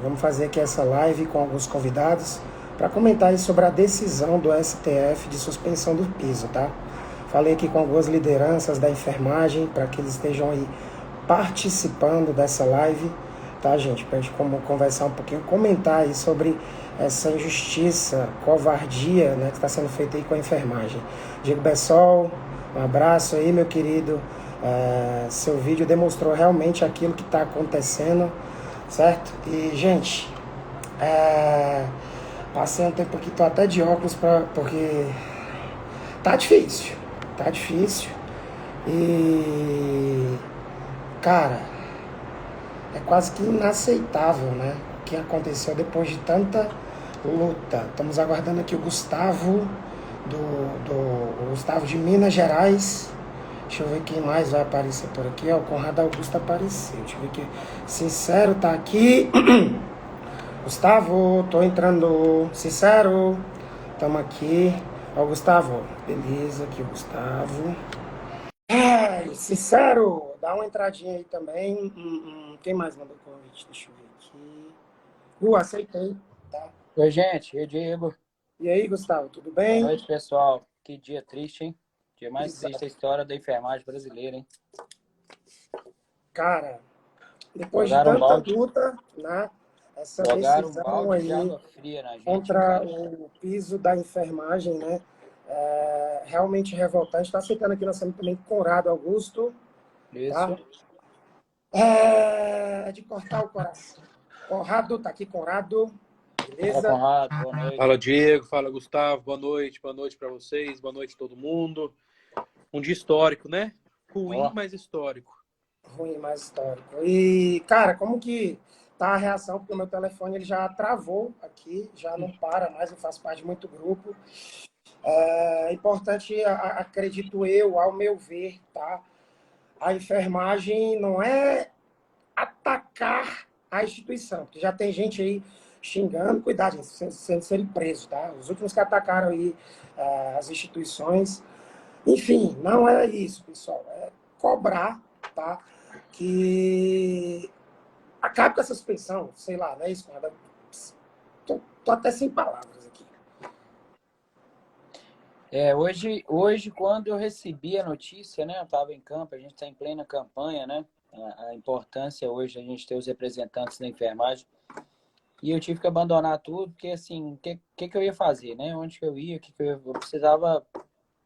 Vamos fazer aqui essa live com alguns convidados para comentar aí sobre a decisão do STF de suspensão do piso, tá? Falei aqui com algumas lideranças da enfermagem para que eles estejam aí participando dessa live, tá, gente? Para a gente conversar um pouquinho, comentar aí sobre essa injustiça, covardia, né, que está sendo feita aí com a enfermagem. Diego Bessol, um abraço aí, meu querido. Seu vídeo demonstrou realmente aquilo que está acontecendo, certo? E, gente, passei um tempo aqui, tô até de óculos porque tá difícil, tá difícil. E, cara, é quase que inaceitável, né? O que aconteceu depois de tanta luta. Estamos aguardando aqui o Gustavo, o Gustavo de Minas Gerais. Deixa eu ver quem mais vai aparecer por aqui. O Conrado Augusto apareceu. Deixa eu ver aqui. Sincero tá aqui. Gustavo, tô entrando. Sincero, tamo aqui. Ó, Gustavo. Beleza, aqui o Gustavo. Sincero, dá uma entradinha aí também. Quem mais mandou convite? Deixa eu ver aqui. Aceitei, tá? Oi, gente. Oi, Diego. E aí, Gustavo, tudo Boa bem? noite, pessoal. Que dia triste, hein? Dia mais triste Exato. da história da enfermagem brasileira, hein? Cara, depois de Jogaram um tanta balde, luta, né? Essa jogaram um decisão balde de aí água fria na gente, contra cara. o piso da enfermagem, né? Realmente revoltante. Está aceitando aqui nosso amigo também, Conrado Augusto, tá? Isso. É de cortar o coração. Conrado, tá aqui, Conrado. Fala, Beleza? Conrado. Boa noite. Fala, Diego. Fala, Gustavo. Boa noite para vocês. Boa noite todo mundo. Um dia histórico, né? Ruim, Ó, mas histórico. Ruim, mais histórico. E, cara, como que tá a reação? Porque o meu telefone ele já travou aqui, já não para mais, eu faço parte de muito grupo. É importante, acredito eu, ao meu ver, tá? A enfermagem não é atacar a instituição, porque já tem gente aí xingando, cuidado, gente, sendo serem presos, tá? Os últimos que atacaram aí as instituições. Enfim, não é isso, pessoal. É cobrar, tá? Que acabe com essa suspensão, sei lá, não é isso, nada. Tô até sem palavras aqui. hoje, quando eu recebi a notícia, né? Eu estava em campo, a gente está em plena campanha, né? A importância hoje a gente ter os representantes da enfermagem. E eu tive que abandonar tudo, porque assim, o que eu ia fazer, né? Onde que eu ia, eu precisava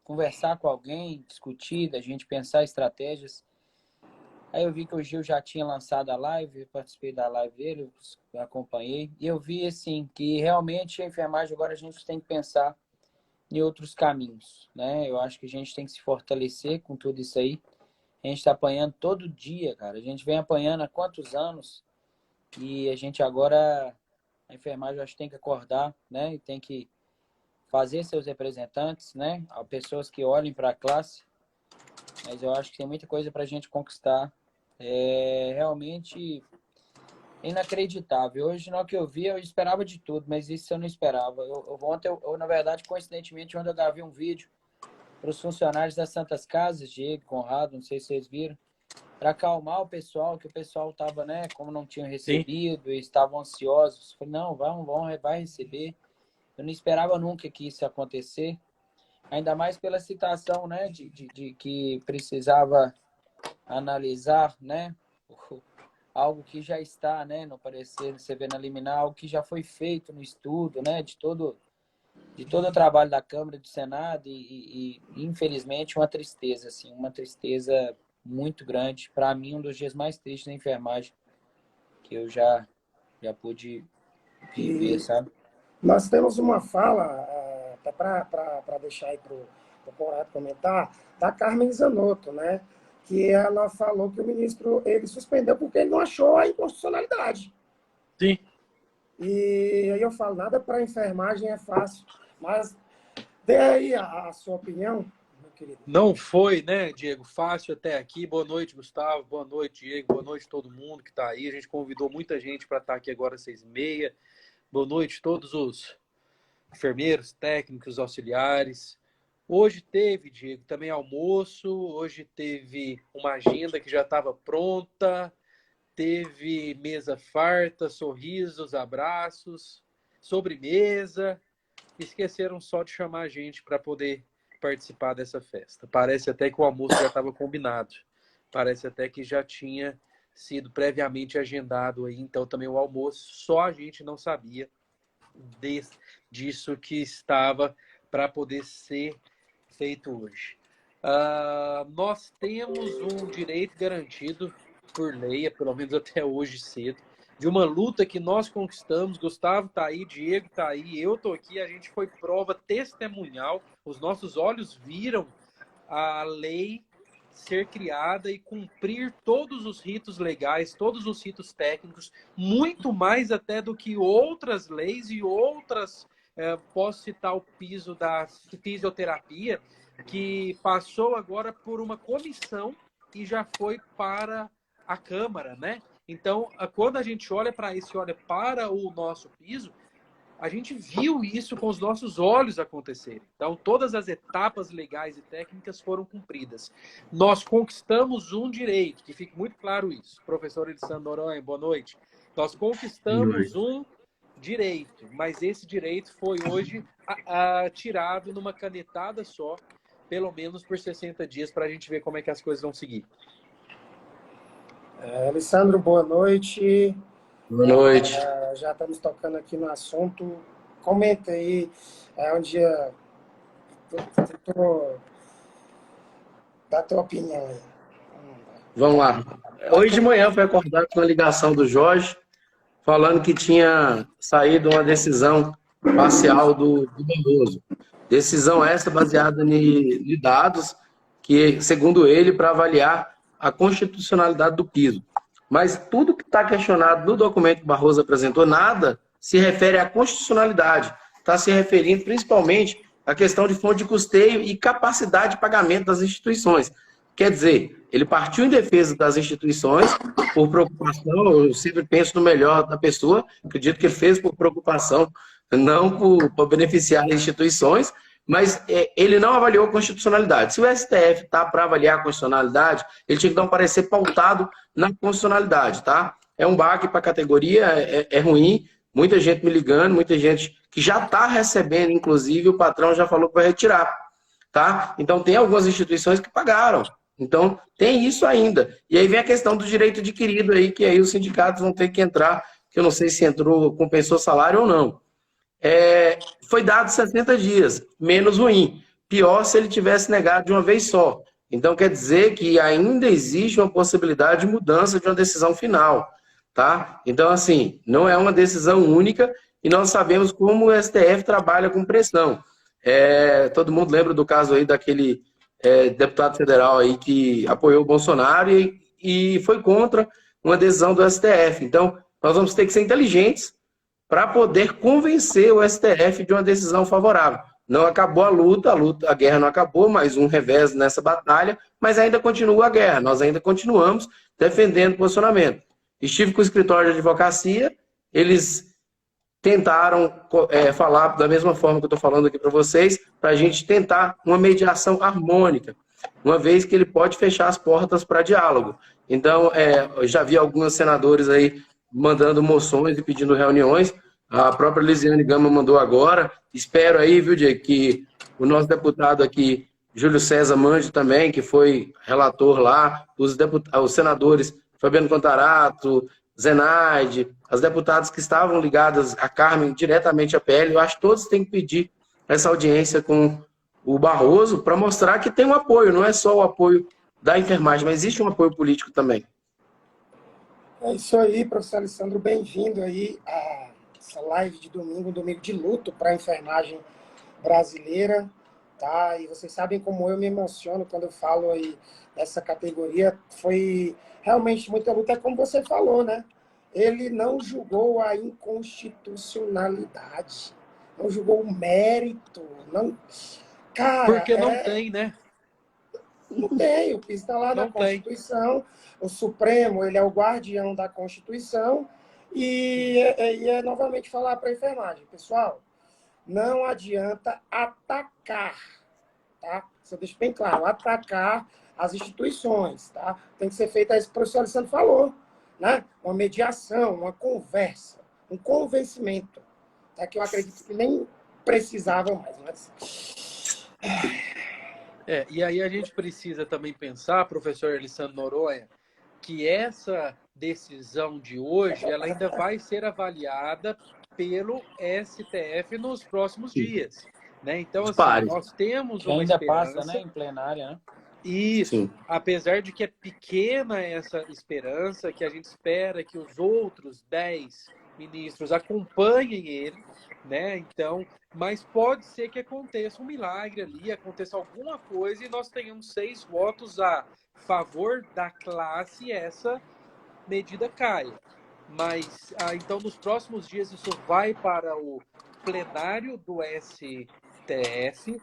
conversar com alguém, discutir, da gente pensar estratégias. Aí eu vi que o Gil já tinha lançado a live, eu participei da live dele, eu acompanhei, e eu vi assim que realmente a enfermagem agora a gente tem que pensar em outros caminhos, né? Eu acho que a gente tem que se fortalecer com tudo isso aí. A gente está apanhando todo dia, cara. A gente vem apanhando há quantos anos e a gente agora, a enfermagem, eu acho que tem que acordar, né? E tem que fazer seus representantes, né? Pessoas que olhem para a classe, mas eu acho que tem muita coisa para a gente conquistar. É realmente inacreditável. Hoje, no que eu vi, eu esperava de tudo, mas isso eu não esperava. Ontem, na verdade, coincidentemente, ontem eu gravei um vídeo para os funcionários das Santas Casas, Diego, Conrado, não sei se vocês viram, para acalmar o pessoal, que o pessoal estava, né, como não tinham Sim. recebido e estavam ansiosos. Falei, não, vai receber. Eu não esperava nunca que isso ia acontecer. Ainda mais pela citação, né, de que precisava analisar, né, algo que já está, né, no parecer recebendo liminar, algo que já foi feito no estudo, né, de todo o trabalho da Câmara e do Senado e infelizmente uma tristeza, assim, uma tristeza muito grande. Para mim, um dos dias mais tristes da enfermagem que eu já pude viver, E sabe? nós temos uma fala, até para deixar aí para o Conrado comentar, da Carmen Zanotto, né? Que ela falou que o ministro ele suspendeu porque ele não achou a inconstitucionalidade. Sim. E aí eu falo, nada para enfermagem é fácil, mas dê aí a sua opinião, meu querido. Não foi, né, Diego? Fácil até aqui. Boa noite, Gustavo. Boa noite, Diego. Boa noite todo mundo que está aí. A gente convidou muita gente para estar aqui agora às 6h30. Boa noite a todos os enfermeiros, técnicos, auxiliares. Hoje teve, Diego, também almoço. Hoje teve uma agenda que já estava pronta. teve mesa farta, sorrisos, abraços, sobremesa. Esqueceram só de chamar a gente para poder participar dessa festa. Parece até que o almoço já estava combinado. Parece até que já tinha sido previamente agendado aí. Então também o almoço, só a gente não sabia disso que estava para poder ser feito hoje. Nós temos um direito garantido por lei, pelo menos até hoje cedo, de uma luta que nós conquistamos. Gustavo está aí, Diego está aí, eu estou aqui, a gente foi prova testemunhal, os nossos olhos viram a lei ser criada e cumprir todos os ritos legais, todos os ritos técnicos, muito mais até do que outras leis e outras. Posso citar o piso da fisioterapia, que passou agora por uma comissão e já foi para a Câmara, né? Então, quando a gente olha para isso, olha para o nosso piso, a gente viu isso com os nossos olhos acontecerem. Então, todas as etapas legais e técnicas foram cumpridas. Nós conquistamos um direito, que fique muito claro isso. Professor Elisandro Noronha, boa noite. Nós conquistamos um direito, mas esse direito foi hoje tirado numa canetada só, pelo menos por 60 dias, para a gente ver como é que as coisas vão seguir. Alessandro, boa noite. Boa noite. Já estamos tocando aqui no assunto. Comenta aí, um dia dá a tua opinião aí. Vamos lá. Hoje de manhã foi acordado com a ligação do Jorge, falando que tinha saído uma decisão parcial do Barroso. Decisão essa baseada em dados que, segundo ele, para avaliar a constitucionalidade do piso. Mas tudo que está questionado no documento que o Barroso apresentou, nada se refere à constitucionalidade. Está se referindo principalmente à questão de fonte de custeio e capacidade de pagamento das instituições. Quer dizer, ele partiu em defesa das instituições por preocupação, eu sempre penso no melhor da pessoa, acredito que ele fez por preocupação, não por beneficiar as instituições, mas ele não avaliou a constitucionalidade. Se o STF está para avaliar a constitucionalidade, ele tinha que dar um parecer pautado na constitucionalidade, tá? É um baque para a categoria, é ruim, muita gente me ligando, muita gente que já está recebendo, inclusive o patrão já falou que vai retirar, tá? Então tem algumas instituições que pagaram, então tem isso ainda. E aí vem a questão do direito adquirido aí, que aí os sindicatos vão ter que entrar, que eu não sei se entrou, compensou salário ou não. Foi dado 60 dias, menos ruim. Pior se ele tivesse negado de uma vez só. Então, quer dizer que ainda existe uma possibilidade de mudança de uma decisão final. Tá? Então, assim, não é uma decisão única e nós sabemos como o STF trabalha com pressão. Todo mundo lembra do caso aí daquele deputado federal aí que apoiou o Bolsonaro e foi contra uma decisão do STF. Então, nós vamos ter que ser inteligentes para poder convencer o STF de uma decisão favorável. Não acabou a luta, a guerra não acabou, mais um revés nessa batalha, mas ainda continua a guerra, nós ainda continuamos defendendo o posicionamento. Estive com o escritório de advocacia, eles tentaram falar da mesma forma que eu estou falando aqui para vocês, para a gente tentar uma mediação harmônica, uma vez que ele pode fechar as portas para diálogo. Então, eu já vi alguns senadores aí mandando moções e pedindo reuniões. A própria Lisiane Gama mandou agora. Espero aí, viu, Diego, que o nosso deputado aqui, Júlio César Manjo também, que foi relator lá, os senadores Fabiano Contarato, Zenaide, as deputadas que estavam ligadas a Carmen diretamente à PL, eu acho que todos têm que pedir essa audiência com o Barroso para mostrar que tem um apoio, não é só o apoio da enfermagem, mas existe um apoio político também. É isso aí, professor Alessandro, bem-vindo aí a essa live de domingo, um domingo de luto para a enfermagem brasileira, tá? E vocês sabem como eu me emociono quando eu falo aí dessa categoria. Foi realmente muita luta, é como você falou, né? Ele não julgou a inconstitucionalidade, não julgou o mérito, não... Cara, porque não tem, né? Não tem, o piso está lá na Constituição, o Supremo, ele é o guardião da Constituição, e novamente falar para a enfermagem, pessoal, não adianta atacar, tá? Isso deixa bem claro, atacar as instituições, tá? Tem que ser feito, isso que o professor Alessandro falou, né? Uma mediação, uma conversa, um convencimento, tá? Que eu acredito que nem precisava mais. Mas... E aí a gente precisa também pensar, professor Elisandro Noronha, que essa decisão de hoje ela ainda vai ser avaliada pelo STF nos próximos dias, né? Então, Os assim, pares. nós temos Que uma ainda esperança. passa, né, em plenária, né? Isso, Sim. apesar de que é pequena essa esperança, que a gente espera que os outros 10 ministros acompanhem ele, né? Então, mas pode ser que aconteça um milagre ali, aconteça alguma coisa e nós tenhamos 6 votos a favor da classe e essa medida caia. Mas, então, nos próximos dias isso vai para o plenário do STF.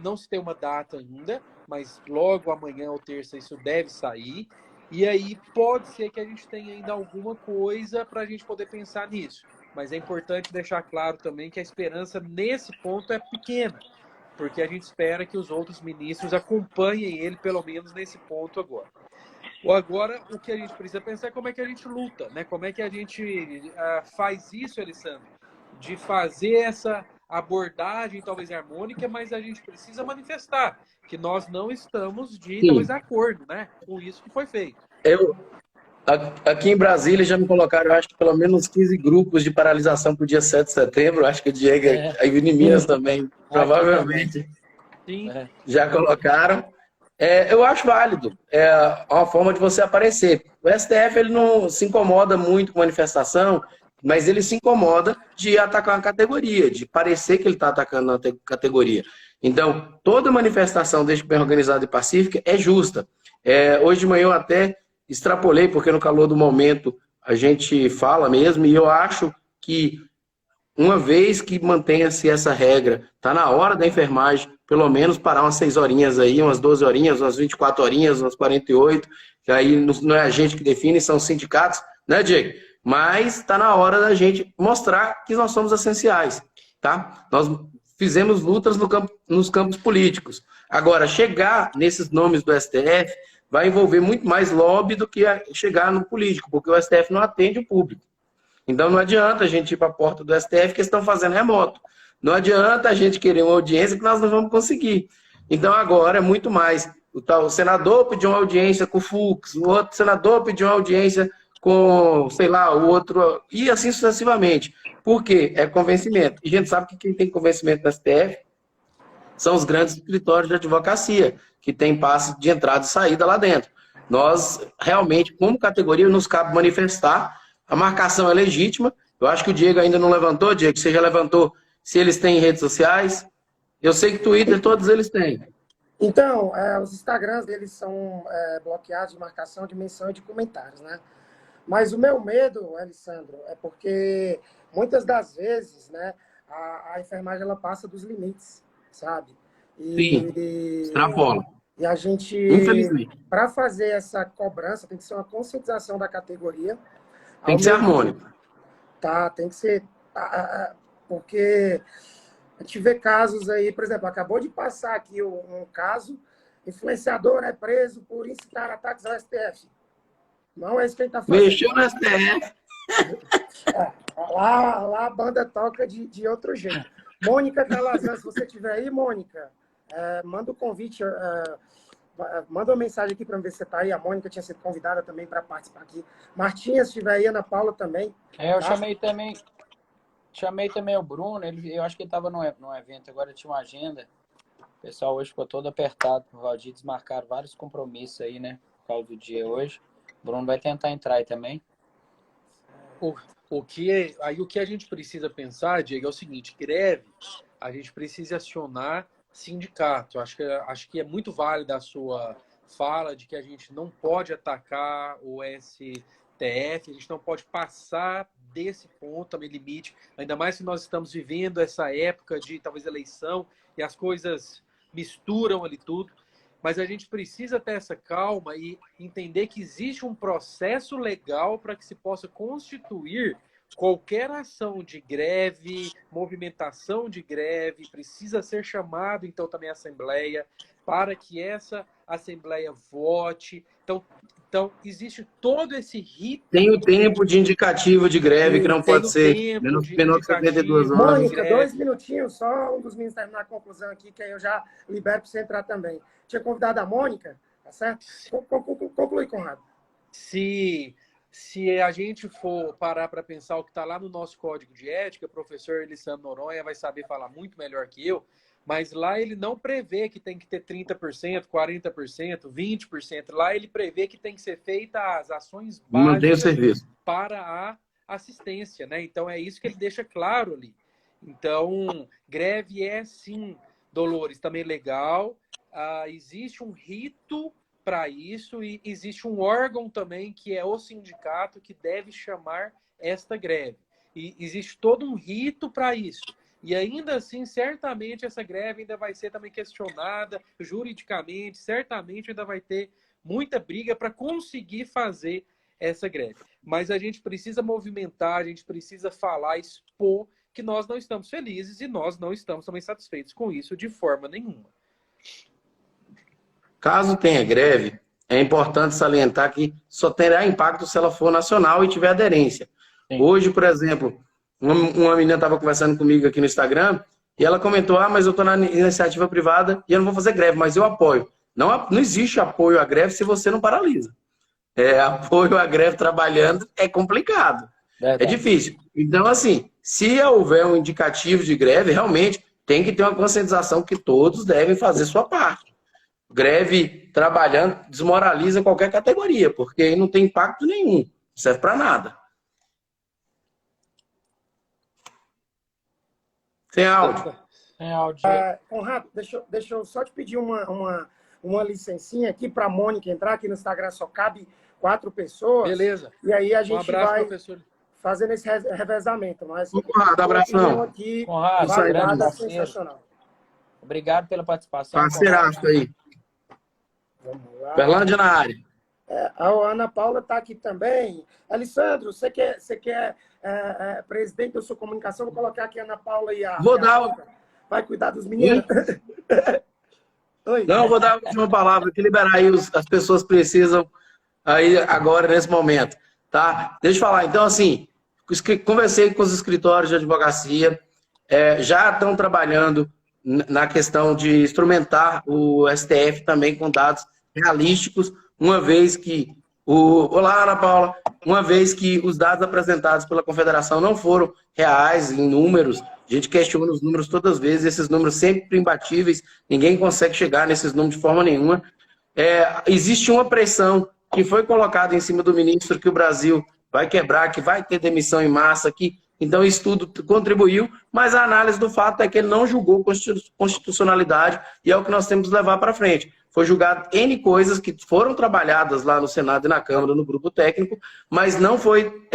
Não se tem uma data ainda, mas logo amanhã ou terça isso deve sair. E aí pode ser que a gente tenha ainda alguma coisa para a gente poder pensar nisso. Mas é importante deixar claro também que a esperança nesse ponto é pequena, porque a gente espera que os outros ministros acompanhem ele, pelo menos nesse ponto agora. Agora, o que a gente precisa pensar é como é que a gente luta, né? Como é que a gente faz isso, Alessandro? De fazer essa abordagem talvez harmônica, mas a gente precisa manifestar que nós não estamos de talvez acordo, né, com isso que foi feito. Aqui em Brasília já me colocaram, eu acho que pelo menos 15 grupos de paralisação para o dia 7 de setembro. Acho que o Diego, aí em Minas também, provavelmente Sim. já colocaram. Eu acho válido. É uma forma de você aparecer. O STF ele não se incomoda muito com manifestação, mas ele se incomoda de atacar uma categoria, de parecer que ele está atacando uma categoria. Então, toda manifestação, desde que bem organizada e pacífica, é justa. Hoje de manhã eu até extrapolei, porque no calor do momento a gente fala mesmo, e eu acho que uma vez que mantenha-se essa regra, está na hora da enfermagem, pelo menos parar umas 6 horinhas aí, umas 12 horinhas, umas 24 horinhas, umas 48, que aí não é a gente que define, são os sindicatos, né, Diego? Mas está na hora da gente mostrar que nós somos essenciais, tá? Nós fizemos lutas nos campos políticos. Agora, chegar nesses nomes do STF vai envolver muito mais lobby do que chegar no político, porque o STF não atende o público. Então não adianta a gente ir para a porta do STF que eles estão fazendo remoto. Não adianta a gente querer uma audiência que nós não vamos conseguir. Então agora é muito mais. O senador pediu uma audiência com o Fux, o outro senador pediu uma audiência com, sei lá, o outro, e assim sucessivamente. Por quê? É convencimento. E a gente sabe que quem tem convencimento no STF são os grandes escritórios de advocacia, que tem passe de entrada e saída lá dentro. Nós, realmente, como categoria, nos cabe manifestar. A marcação é legítima. Eu acho que o Diego ainda não levantou. Diego, você já levantou se eles têm redes sociais? Eu sei que Twitter todos eles têm. Então, os Instagrams deles são bloqueados de marcação, de menção e de comentários, né? Mas o meu medo, Alessandro, é porque muitas das vezes, né, a enfermagem ela passa dos limites, sabe? Sim, extrapola. E a gente, infelizmente, para fazer essa cobrança, tem que ser uma conscientização da categoria. tem que ser harmônico. Tá, tem que ser. Porque a gente vê casos aí, por exemplo, acabou de passar aqui um caso, influenciador é preso por incitar ataques ao STF. Não é isso que a gente está fazendo. Mexeu no STF. Lá a banda toca de outro jeito. Mônica Calazan, se você estiver aí, Mônica, manda o convite, manda uma mensagem aqui para ver se você está aí. A Mônica tinha sido convidada também para participar aqui. Martinha, se estiver aí, Ana Paula também. Eu chamei também o Bruno, eu acho que ele estava num evento, agora tinha uma agenda. O pessoal hoje ficou todo apertado por Valdir, desmarcaram vários compromissos aí, né, por causa do dia hoje. O Bruno vai tentar entrar aí também. O que a gente precisa pensar, Diego, é o seguinte: greve, a gente precisa acionar sindicato. Acho que é muito válida a sua fala de que a gente não pode atacar o STF, a gente não pode passar desse ponto, também limite, ainda mais que nós estamos vivendo essa época de talvez eleição e as coisas misturam ali tudo. Mas a gente precisa ter essa calma e entender que existe um processo legal para que se possa constituir qualquer ação de greve, movimentação de greve, precisa ser chamado, então, também a Assembleia, para que essa Assembleia vote. Então existe todo esse rito. Tem o tempo de indicativo de greve, que não pode ser menos de 72 horas. Mônica, 2 minutinhos, só um dos meninos terminar a conclusão aqui, que aí eu já libero para você entrar também. Tinha convidado a Mônica, tá certo? Conclui, Conrado. Se a gente for parar para pensar o que está lá no nosso código de ética, o professor Elisandro Noronha vai saber falar muito melhor que eu, mas lá ele não prevê que tem que ter 30%, 40%, 20%. Lá ele prevê que tem que ser feita as ações básicas para a assistência, né? Então é isso que ele deixa claro ali. Então, greve é sim, Dolores, também legal. Existe um rito para isso e existe um órgão também que é o sindicato que deve chamar esta greve. E existe todo um rito para isso. E ainda assim, certamente essa greve ainda vai ser também questionada juridicamente, certamente ainda vai ter muita briga para conseguir fazer essa greve. Mas a gente precisa movimentar, a gente precisa falar, expor que nós não estamos felizes e nós não estamos também satisfeitos com isso de forma nenhuma. Caso tenha greve, é importante salientar que só terá impacto se ela for nacional e tiver aderência. Sim. Hoje, por exemplo, uma menina estava conversando comigo aqui no Instagram e ela comentou, mas eu estou na iniciativa privada e eu não vou fazer greve, mas eu apoio. Não existe apoio à greve se você não paralisa. Apoio à greve trabalhando é complicado. É difícil. Então, assim, se houver um indicativo de greve, realmente tem que ter uma conscientização que todos devem fazer sua parte. Greve trabalhando desmoraliza qualquer categoria, porque aí não tem impacto nenhum, não serve para nada. Sem áudio. Sem áudio. Conrado, deixa eu só te pedir uma licencinha aqui para a Mônica entrar. Aqui no Instagram só cabe 4 pessoas. Beleza. E aí a gente vai professor. fazendo esse revezamento. Mas Conrado, abração. Aqui, Conrado, sensacional. Obrigado pela participação. Parceiraço aí. Vamos lá. Berlândia na área. A Ana Paula está aqui também. Alessandro, você quer presidente da sua comunicação? Vou colocar aqui a Ana Paula e a... Vou dar... Vai cuidar dos meninos? Oi? Não, vou dar a última palavra, que liberar aí as pessoas precisam aí agora, nesse momento. Tá? Deixa eu falar. Então, assim, conversei com os escritórios de advocacia, já estão trabalhando na questão de instrumentar o STF também com dados realísticos, uma vez que Olá, Ana Paula. Uma vez que os dados apresentados pela Confederação não foram reais em números, a gente questiona os números todas as vezes, esses números sempre imbatíveis, ninguém consegue chegar nesses números de forma nenhuma. Existe uma pressão que foi colocada em cima do ministro que o Brasil vai quebrar, que vai ter demissão em massa, então isso tudo contribuiu, mas a análise do fato é que ele não julgou constitucionalidade e é o que nós temos que levar para frente. Foi julgado N coisas que foram trabalhadas lá no Senado e na Câmara, no grupo técnico, mas não foi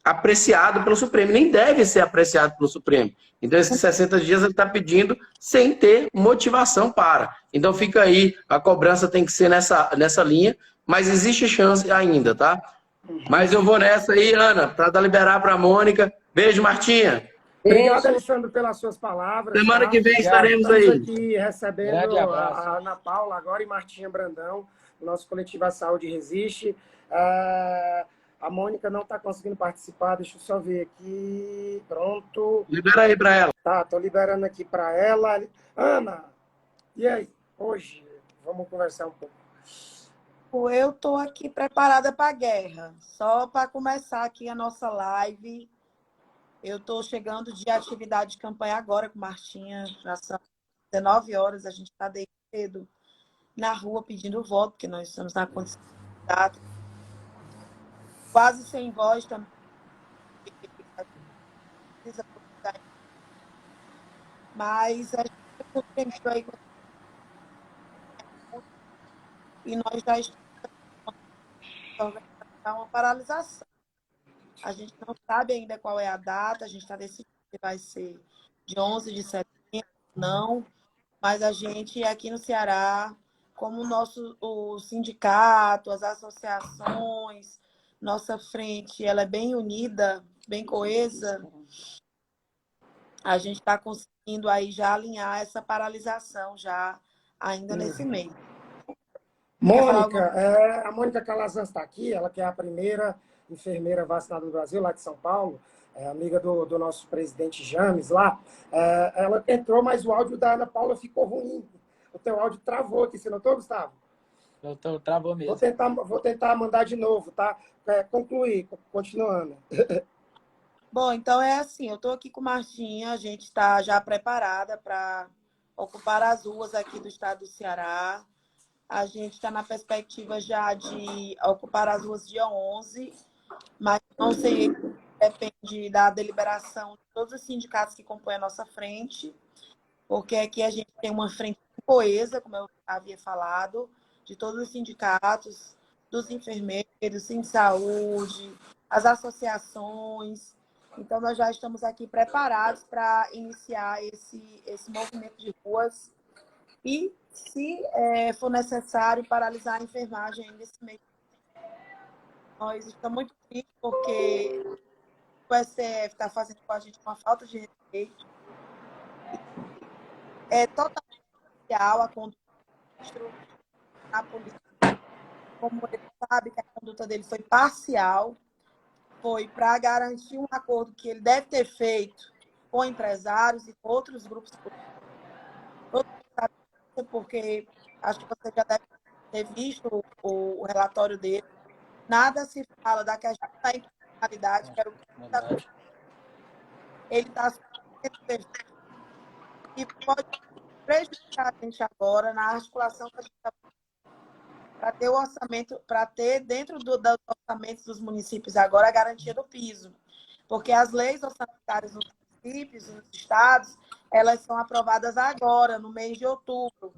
apreciado pelo Supremo, nem deve ser apreciado pelo Supremo. Então, esses 60 dias ele está pedindo sem ter motivação para. Então, fica aí, a cobrança tem que ser nessa linha, mas existe chance ainda, tá? Mas eu vou nessa aí, Ana, para liberar para a Mônica. Beijo, Martinha. Obrigado, Alessandro, pelas suas palavras. Semana que vem estaremos aí. Estamos aqui recebendo a Ana Paula agora e Martinha Brandão, do nosso coletivo A Saúde Resiste. A Mônica não está conseguindo participar, deixa eu só ver aqui. Pronto. Libera aí para ela. Tá, estou liberando aqui para ela. Ana, e aí? Hoje, vamos conversar um pouco. Eu estou aqui preparada para a guerra. Só para começar aqui a nossa live. Eu estou chegando de atividade de campanha agora com Martinha. Já são 19 horas, a gente está desde cedo na rua pedindo voto, porque nós estamos na condição de data. Quase sem voz também. Mas a gente está aí e nós já estamos organizando uma paralisação. A gente não sabe ainda qual é a data, a gente está decidindo se vai ser de 11 de setembro, não, mas a gente aqui no Ceará, como o sindicato, as associações, nossa frente, ela é bem unida, bem coesa, a gente está conseguindo aí já alinhar essa paralisação já ainda nesse mês. Quer falar Mônica, alguma a Mônica Calazans está aqui, ela que é a primeira enfermeira vacinada do Brasil, lá de São Paulo, amiga do nosso presidente James lá. Ela entrou, mas o áudio da Ana Paula ficou ruim. O teu áudio travou aqui, você notou, Gustavo? Travou mesmo. Vou tentar mandar de novo, tá? Concluir, continuando. Bom, então é assim, eu estou aqui com Martinha, a gente está já preparada para ocupar as ruas aqui do estado do Ceará. A gente está na perspectiva já de ocupar as ruas dia 11, mas não sei, depende da deliberação de todos os sindicatos que compõem a nossa frente, porque aqui a gente tem uma frente coesa, como eu havia falado, de todos os sindicatos, dos enfermeiros, Sim Saúde, as associações. Então, nós já estamos aqui preparados para iniciar esse movimento de ruas e, se for necessário, paralisar a enfermagem ainda esse mês. Nós estamos muito tristes porque o STF está fazendo com a gente uma falta de respeito. É totalmente parcial a conduta do ministro na polícia. Como ele sabe que a conduta dele foi parcial, foi para garantir um acordo que ele deve ter feito com empresários e com outros grupos políticos. Porque acho que você já deve ter visto o relatório dele. Nada se fala da questão da institucionalidade, que era o que ele está e pode prejudicar a gente agora na articulação que a gente está para ter o orçamento, para ter dentro dos orçamentos dos municípios agora a garantia do piso. Porque as leis orçamentárias nos municípios, nos estados, elas são aprovadas agora, no mês de outubro.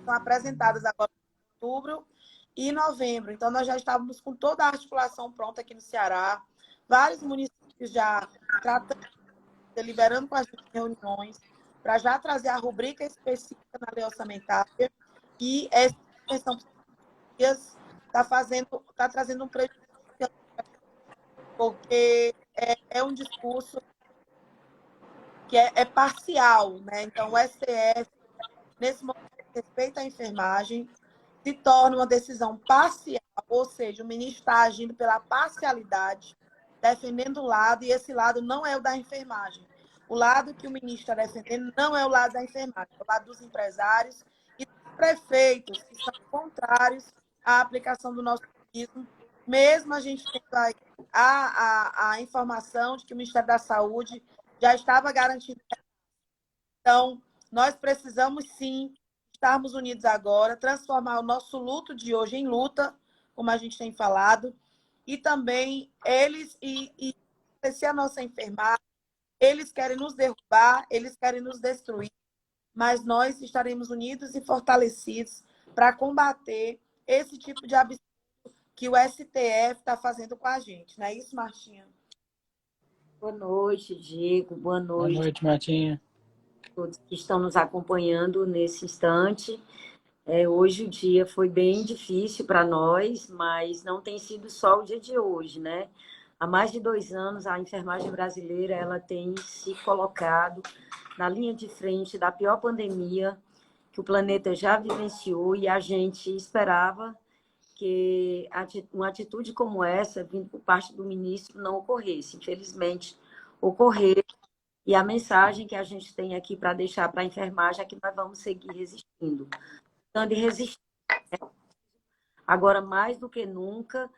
São apresentadas agora em outubro e novembro. Então, nós já estávamos com toda a articulação pronta aqui no Ceará. Vários municípios já tratando, deliberando com as reuniões, para já trazer a rubrica específica na lei orçamentária. E essa questão está trazendo um prejuízo, porque é um discurso que é parcial, né? Então, o STF, nesse momento, respeita a enfermagem, se torna uma decisão parcial, ou seja, o ministro está agindo pela parcialidade, defendendo o lado, e esse lado não é o da enfermagem. O lado que o ministro está defendendo não é o lado da enfermagem, é o lado dos empresários e dos prefeitos, que são contrários à aplicação do nosso turismo, mesmo a gente tendo a informação de que o Ministério da Saúde já estava garantindo. Então, nós precisamos, sim, estarmos unidos agora, transformar o nosso luto de hoje em luta, como a gente tem falado, e também eles, e se a nossa enfermagem, eles querem nos derrubar, eles querem nos destruir, mas nós estaremos unidos e fortalecidos para combater esse tipo de absurdo que o STF está fazendo com a gente. Não é isso, Martinha? Boa noite, Diego. Boa noite. Boa noite, Martinha. Todos que estão nos acompanhando nesse instante. Hoje o dia foi bem difícil para nós, mas não tem sido só o dia de hoje, né? Há mais de 2 anos, a enfermagem brasileira ela tem se colocado na linha de frente da pior pandemia que o planeta já vivenciou, e a gente esperava que uma atitude como essa, vindo por parte do ministro, não ocorresse. Infelizmente, ocorreu. E a mensagem que a gente tem aqui para deixar para a enfermagem é que nós vamos seguir resistindo. Lutando e resistindo. Agora, mais do que nunca,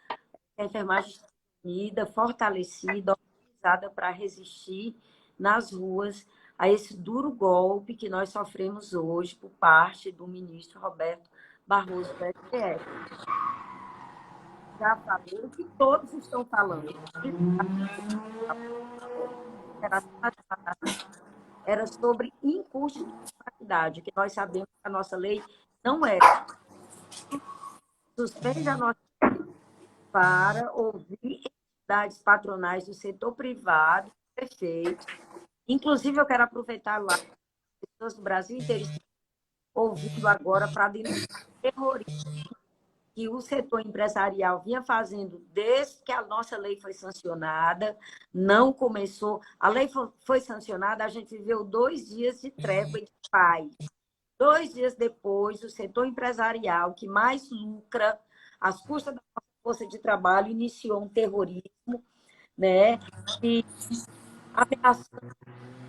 a enfermagem está unida, fortalecida, organizada para resistir nas ruas a esse duro golpe que nós sofremos hoje por parte do ministro Roberto Barroso do STF. Já falei o que todos estão falando. Era sobre inconstitucionalidade, que nós sabemos que a nossa lei não é. Suspende a nossa lei para ouvir entidades patronais do setor privado, prefeitos. Inclusive, eu quero aproveitar lá, as pessoas do Brasil inteiro estão ouvindo agora para denunciar o terrorismo que o setor empresarial vinha fazendo desde que a nossa lei foi sancionada. Não começou. A lei foi sancionada, a gente viveu 2 dias de trégua e de paz. 2 dias depois, o setor empresarial que mais lucra às custas da nossa força de trabalho iniciou um terrorismo, né? E ameaçou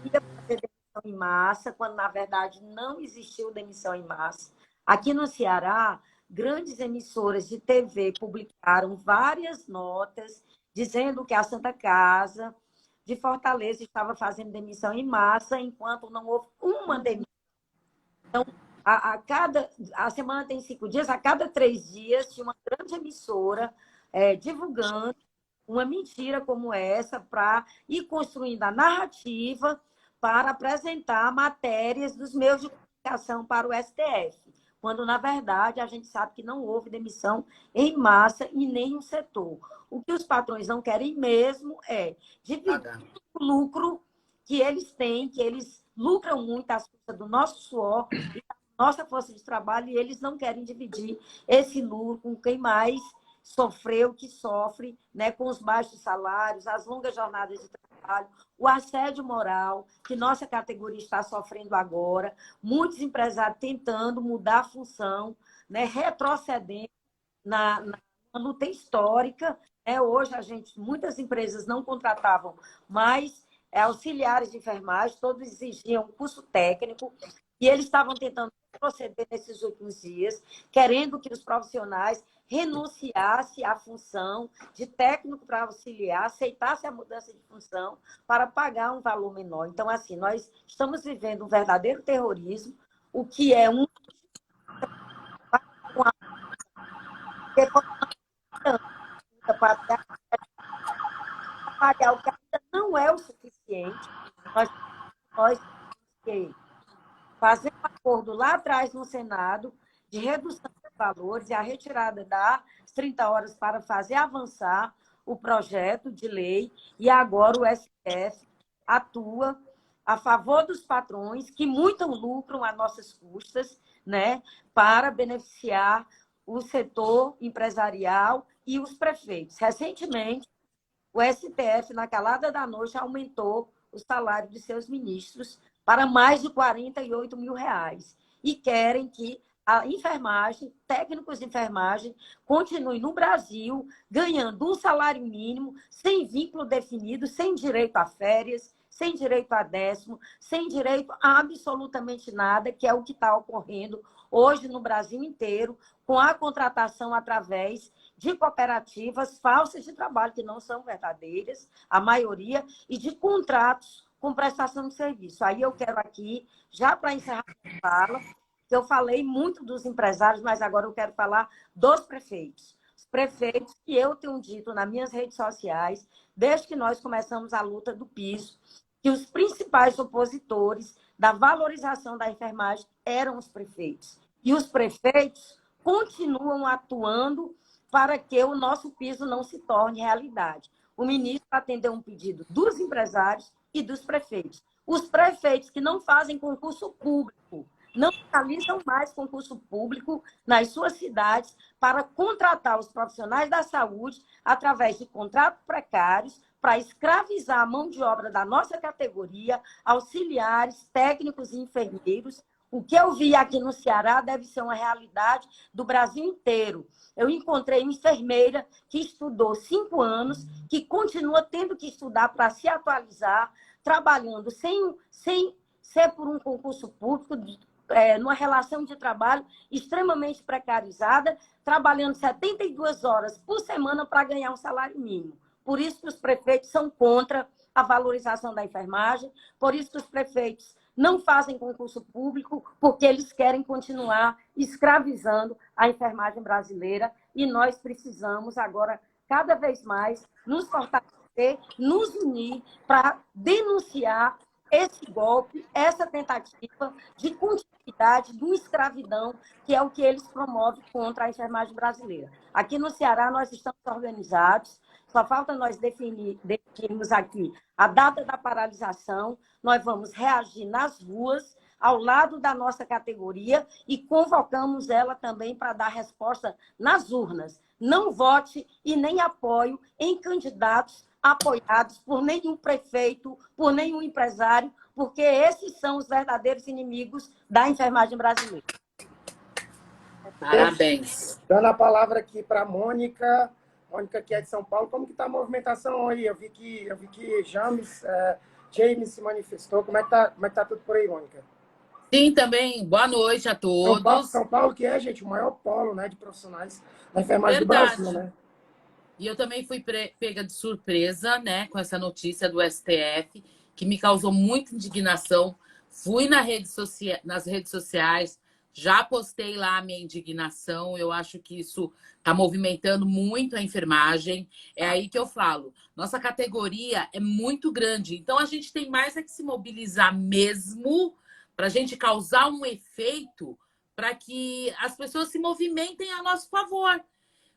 ia fazer demissão em massa, quando na verdade não existiu demissão em massa. Aqui no Ceará, grandes emissoras de TV publicaram várias notas dizendo que a Santa Casa de Fortaleza estava fazendo demissão em massa, enquanto não houve uma demissão. Então, a semana tem 5 dias, a cada 3 dias tinha uma grande emissora divulgando uma mentira como essa para ir construindo a narrativa para apresentar matérias dos meios de comunicação para o STF, quando, na verdade, a gente sabe que não houve demissão em massa em nenhum setor. O que os patrões não querem mesmo é dividir o lucro que eles têm, que eles lucram muito às custas do nosso suor e da nossa força de trabalho, e eles não querem dividir esse lucro com quem mais sofreu, que sofre, né, com os baixos salários, as longas jornadas de trabalho, o assédio moral que nossa categoria está sofrendo agora, muitos empresários tentando mudar a função, né, retrocedendo na luta histórica. Né? Hoje, muitas empresas não contratavam mais auxiliares de enfermagem, todos exigiam curso técnico, e eles estavam tentando proceder nesses últimos dias, querendo que os profissionais renunciassem à função de técnico para auxiliar, aceitassem a mudança de função para pagar um valor menor. Então, assim, nós estamos vivendo um verdadeiro terrorismo, o que é um para pagar o que ainda não é o suficiente. Nós fazer um acordo lá atrás no Senado de redução dos valores e a retirada das 30 horas para fazer avançar o projeto de lei, e agora o STF atua a favor dos patrões que muito lucram a nossas custas, né, para beneficiar o setor empresarial e os prefeitos. Recentemente, o STF, na calada da noite, aumentou o salário de seus ministros para mais de R$ 48 mil. E querem que a enfermagem, técnicos de enfermagem, continuem no Brasil ganhando um salário mínimo, sem vínculo definido, sem direito a férias, sem direito a décimo, sem direito a absolutamente nada, que é o que está ocorrendo hoje no Brasil inteiro, com a contratação através de cooperativas falsas de trabalho, que não são verdadeiras, a maioria, e de contratos com prestação de serviço. Aí eu quero aqui, já para encerrar a fala, que eu falei muito dos empresários, mas agora eu quero falar dos prefeitos. Os prefeitos que eu tenho dito nas minhas redes sociais, desde que nós começamos a luta do piso, que os principais opositores da valorização da enfermagem eram os prefeitos. E os prefeitos continuam atuando para que o nosso piso não se torne realidade. O ministro atendeu um pedido dos empresários e dos prefeitos. Os prefeitos que não fazem concurso público, não realizam mais concurso público nas suas cidades para contratar os profissionais da saúde através de contratos precários para escravizar a mão de obra da nossa categoria, auxiliares, técnicos e enfermeiros. O que eu vi aqui no Ceará deve ser uma realidade do Brasil inteiro. Eu encontrei uma enfermeira que estudou 5 anos, que continua tendo que estudar para se atualizar, trabalhando sem ser por um concurso público, numa relação de trabalho extremamente precarizada, trabalhando 72 horas por semana para ganhar um salário mínimo. Por isso que os prefeitos são contra a valorização da enfermagem, por isso que os prefeitos não fazem concurso público, porque eles querem continuar escravizando a enfermagem brasileira, e nós precisamos agora, cada vez mais, nos fortalecer, nos unir para denunciar esse golpe, essa tentativa de continuidade de uma escravidão, que é o que eles promovem contra a enfermagem brasileira. Aqui no Ceará, nós estamos organizados, só falta nós definirmos aqui a data da paralisação. Nós vamos reagir nas ruas, ao lado da nossa categoria, e convocamos ela também para dar resposta nas urnas. Não vote e nem apoio em candidatos apoiados por nenhum prefeito, por nenhum empresário, porque esses são os verdadeiros inimigos da enfermagem brasileira. Parabéns. Dando a palavra aqui para a Mônica. Mônica, que é de São Paulo. Como que está a movimentação aí? Eu vi que James se manifestou. Como é que tá tudo por aí, Mônica? Sim, também. Boa noite a todos. São Paulo, que é, gente, o maior polo, né, de profissionais da enfermagem do Verdade. Brasil, né? E eu também fui pega de surpresa, né, com essa notícia do STF, que me causou muita indignação. Fui nas redes sociais, já postei lá a minha indignação. Eu acho que isso está movimentando muito a enfermagem. É aí que eu falo. Nossa categoria é muito grande. Então, a gente tem mais é que se mobilizar mesmo para a gente causar um efeito para que as pessoas se movimentem a nosso favor.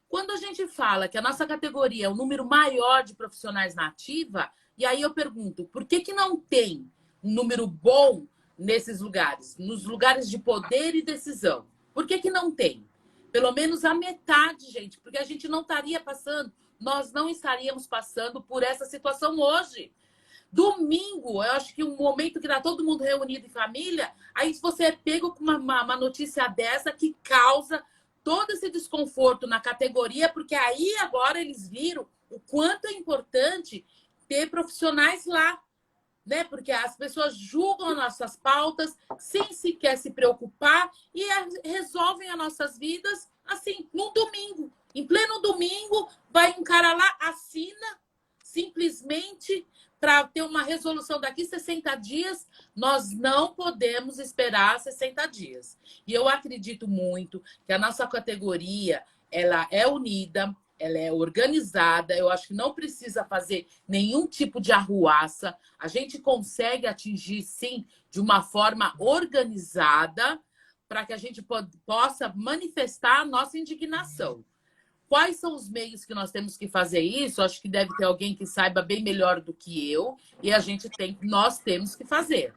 Quando a gente fala que a nossa categoria é o número maior de profissionais na ativa, e aí eu pergunto, por que não tem um número bom nesses lugares, nos lugares de poder e decisão? Por que não tem? Pelo menos a metade, gente, porque a gente não estaria passando, nós não estaríamos passando por essa situação hoje. Domingo, eu acho que um momento que está todo mundo reunido em família, aí você é pego com uma notícia dessa que causa todo esse desconforto na categoria, porque aí agora eles viram o quanto é importante ter profissionais lá, né? Porque as pessoas julgam as nossas pautas sem sequer se preocupar e resolvem as nossas vidas assim, num domingo. Em pleno domingo, vai um cara lá, assina simplesmente para ter uma resolução daqui 60 dias. Nós não podemos esperar 60 dias. E eu acredito muito que a nossa categoria ela é unida, ela é organizada. Eu acho que não precisa fazer nenhum tipo de arruaça. A gente consegue atingir, sim, de uma forma organizada para que a gente possa manifestar a nossa indignação. Quais são os meios que nós temos que fazer isso? Acho que deve ter alguém que saiba bem melhor do que eu, e nós temos que fazer,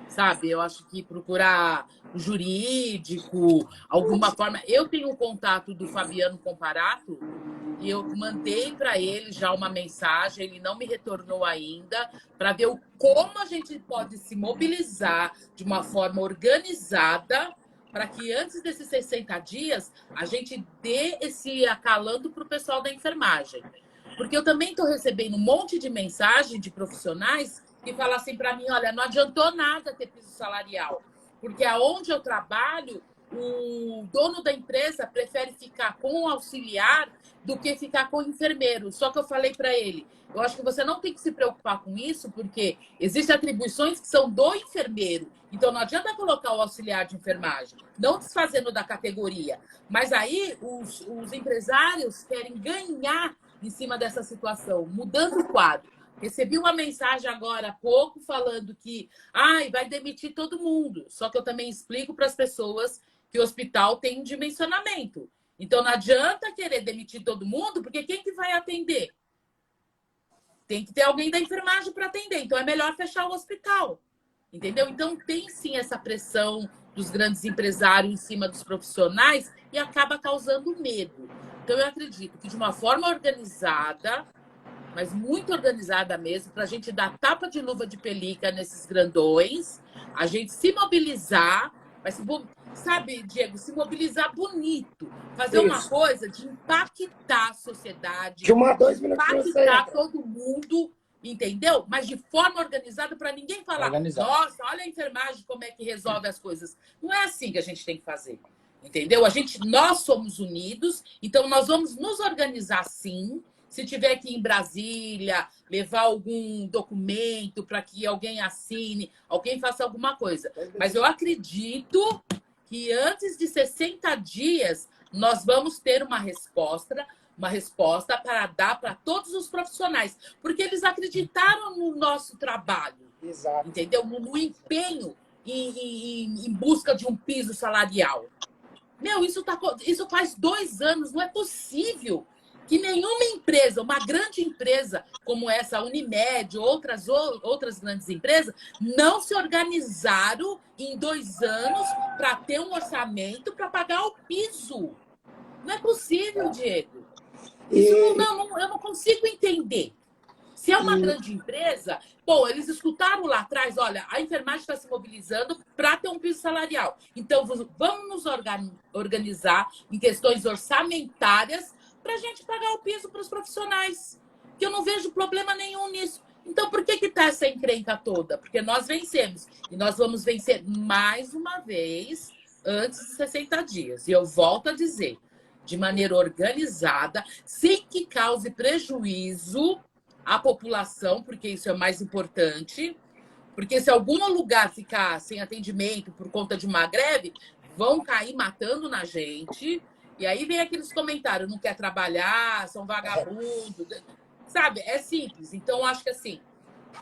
sabe? Eu acho que procurar o jurídico, alguma forma. Eu tenho o contato do Fabiano Comparato e eu mandei para ele já uma mensagem, ele não me retornou ainda, para ver como a gente pode se mobilizar de uma forma organizada para que antes desses 60 dias a gente dê esse acalanto para o pessoal da enfermagem. Porque eu também estou recebendo um monte de mensagem de profissionais que falam assim para mim, olha, não adiantou nada ter piso salarial, porque aonde eu trabalho, o dono da empresa prefere ficar com o auxiliar do que ficar com o enfermeiro. Só que eu falei para ele, eu acho que você não tem que se preocupar com isso, porque existem atribuições que são do enfermeiro. Então, não adianta colocar o auxiliar de enfermagem, não desfazendo da categoria. Mas aí, os empresários querem ganhar em cima dessa situação, mudando o quadro. Recebi uma mensagem agora há pouco falando que vai demitir todo mundo. Só que eu também explico para as pessoas que o hospital tem um dimensionamento. Então, não adianta querer demitir todo mundo, porque quem que vai atender? Tem que ter alguém da enfermagem para atender. Então, é melhor fechar o hospital. Entendeu? Então, tem sim essa pressão dos grandes empresários em cima dos profissionais e acaba causando medo. Então, eu acredito que de uma forma organizada, mas muito organizada mesmo, para a gente dar tapa de luva de pelica nesses grandões, a gente se mobilizar, mas sabe, Diego, se mobilizar bonito, fazer uma coisa de impactar a sociedade, De 1 a 2 minutos impactar todo mundo, entendeu? Mas de forma organizada para ninguém falar, nossa, olha a enfermagem como é que resolve as coisas. Não é assim que a gente tem que fazer, entendeu? Nós somos unidos, então nós vamos nos organizar sim. Se tiver que ir em Brasília, levar algum documento para que alguém assine, alguém faça alguma coisa. Mas eu acredito que antes de 60 dias nós vamos ter uma resposta para dar para todos os profissionais, porque eles acreditaram no nosso trabalho. Exato. Entendeu? No empenho em busca de um piso salarial. Isso faz 2 anos, não é possível que nenhuma empresa, uma grande empresa como essa, a Unimed, outras grandes empresas, não se organizaram em 2 anos para ter um orçamento para pagar o piso. Não é possível, Diego. Isso eu não consigo entender. Se é uma grande empresa, pô, eles escutaram lá atrás, olha, a enfermagem está se mobilizando para ter um piso salarial. Então, vamos nos organizar em questões orçamentárias para a gente pagar o piso para os profissionais. Que eu não vejo problema nenhum nisso. Então, por que está essa encrenca toda? Porque nós vencemos. E nós vamos vencer mais uma vez antes de 60 dias. E eu volto a dizer, de maneira organizada, sem que cause prejuízo à população, porque isso é o mais importante. Porque se algum lugar ficar sem atendimento por conta de uma greve, vão cair matando na gente. E aí vem aqueles comentários, não quer trabalhar, são vagabundos. Sabe, é simples. Então, acho que assim,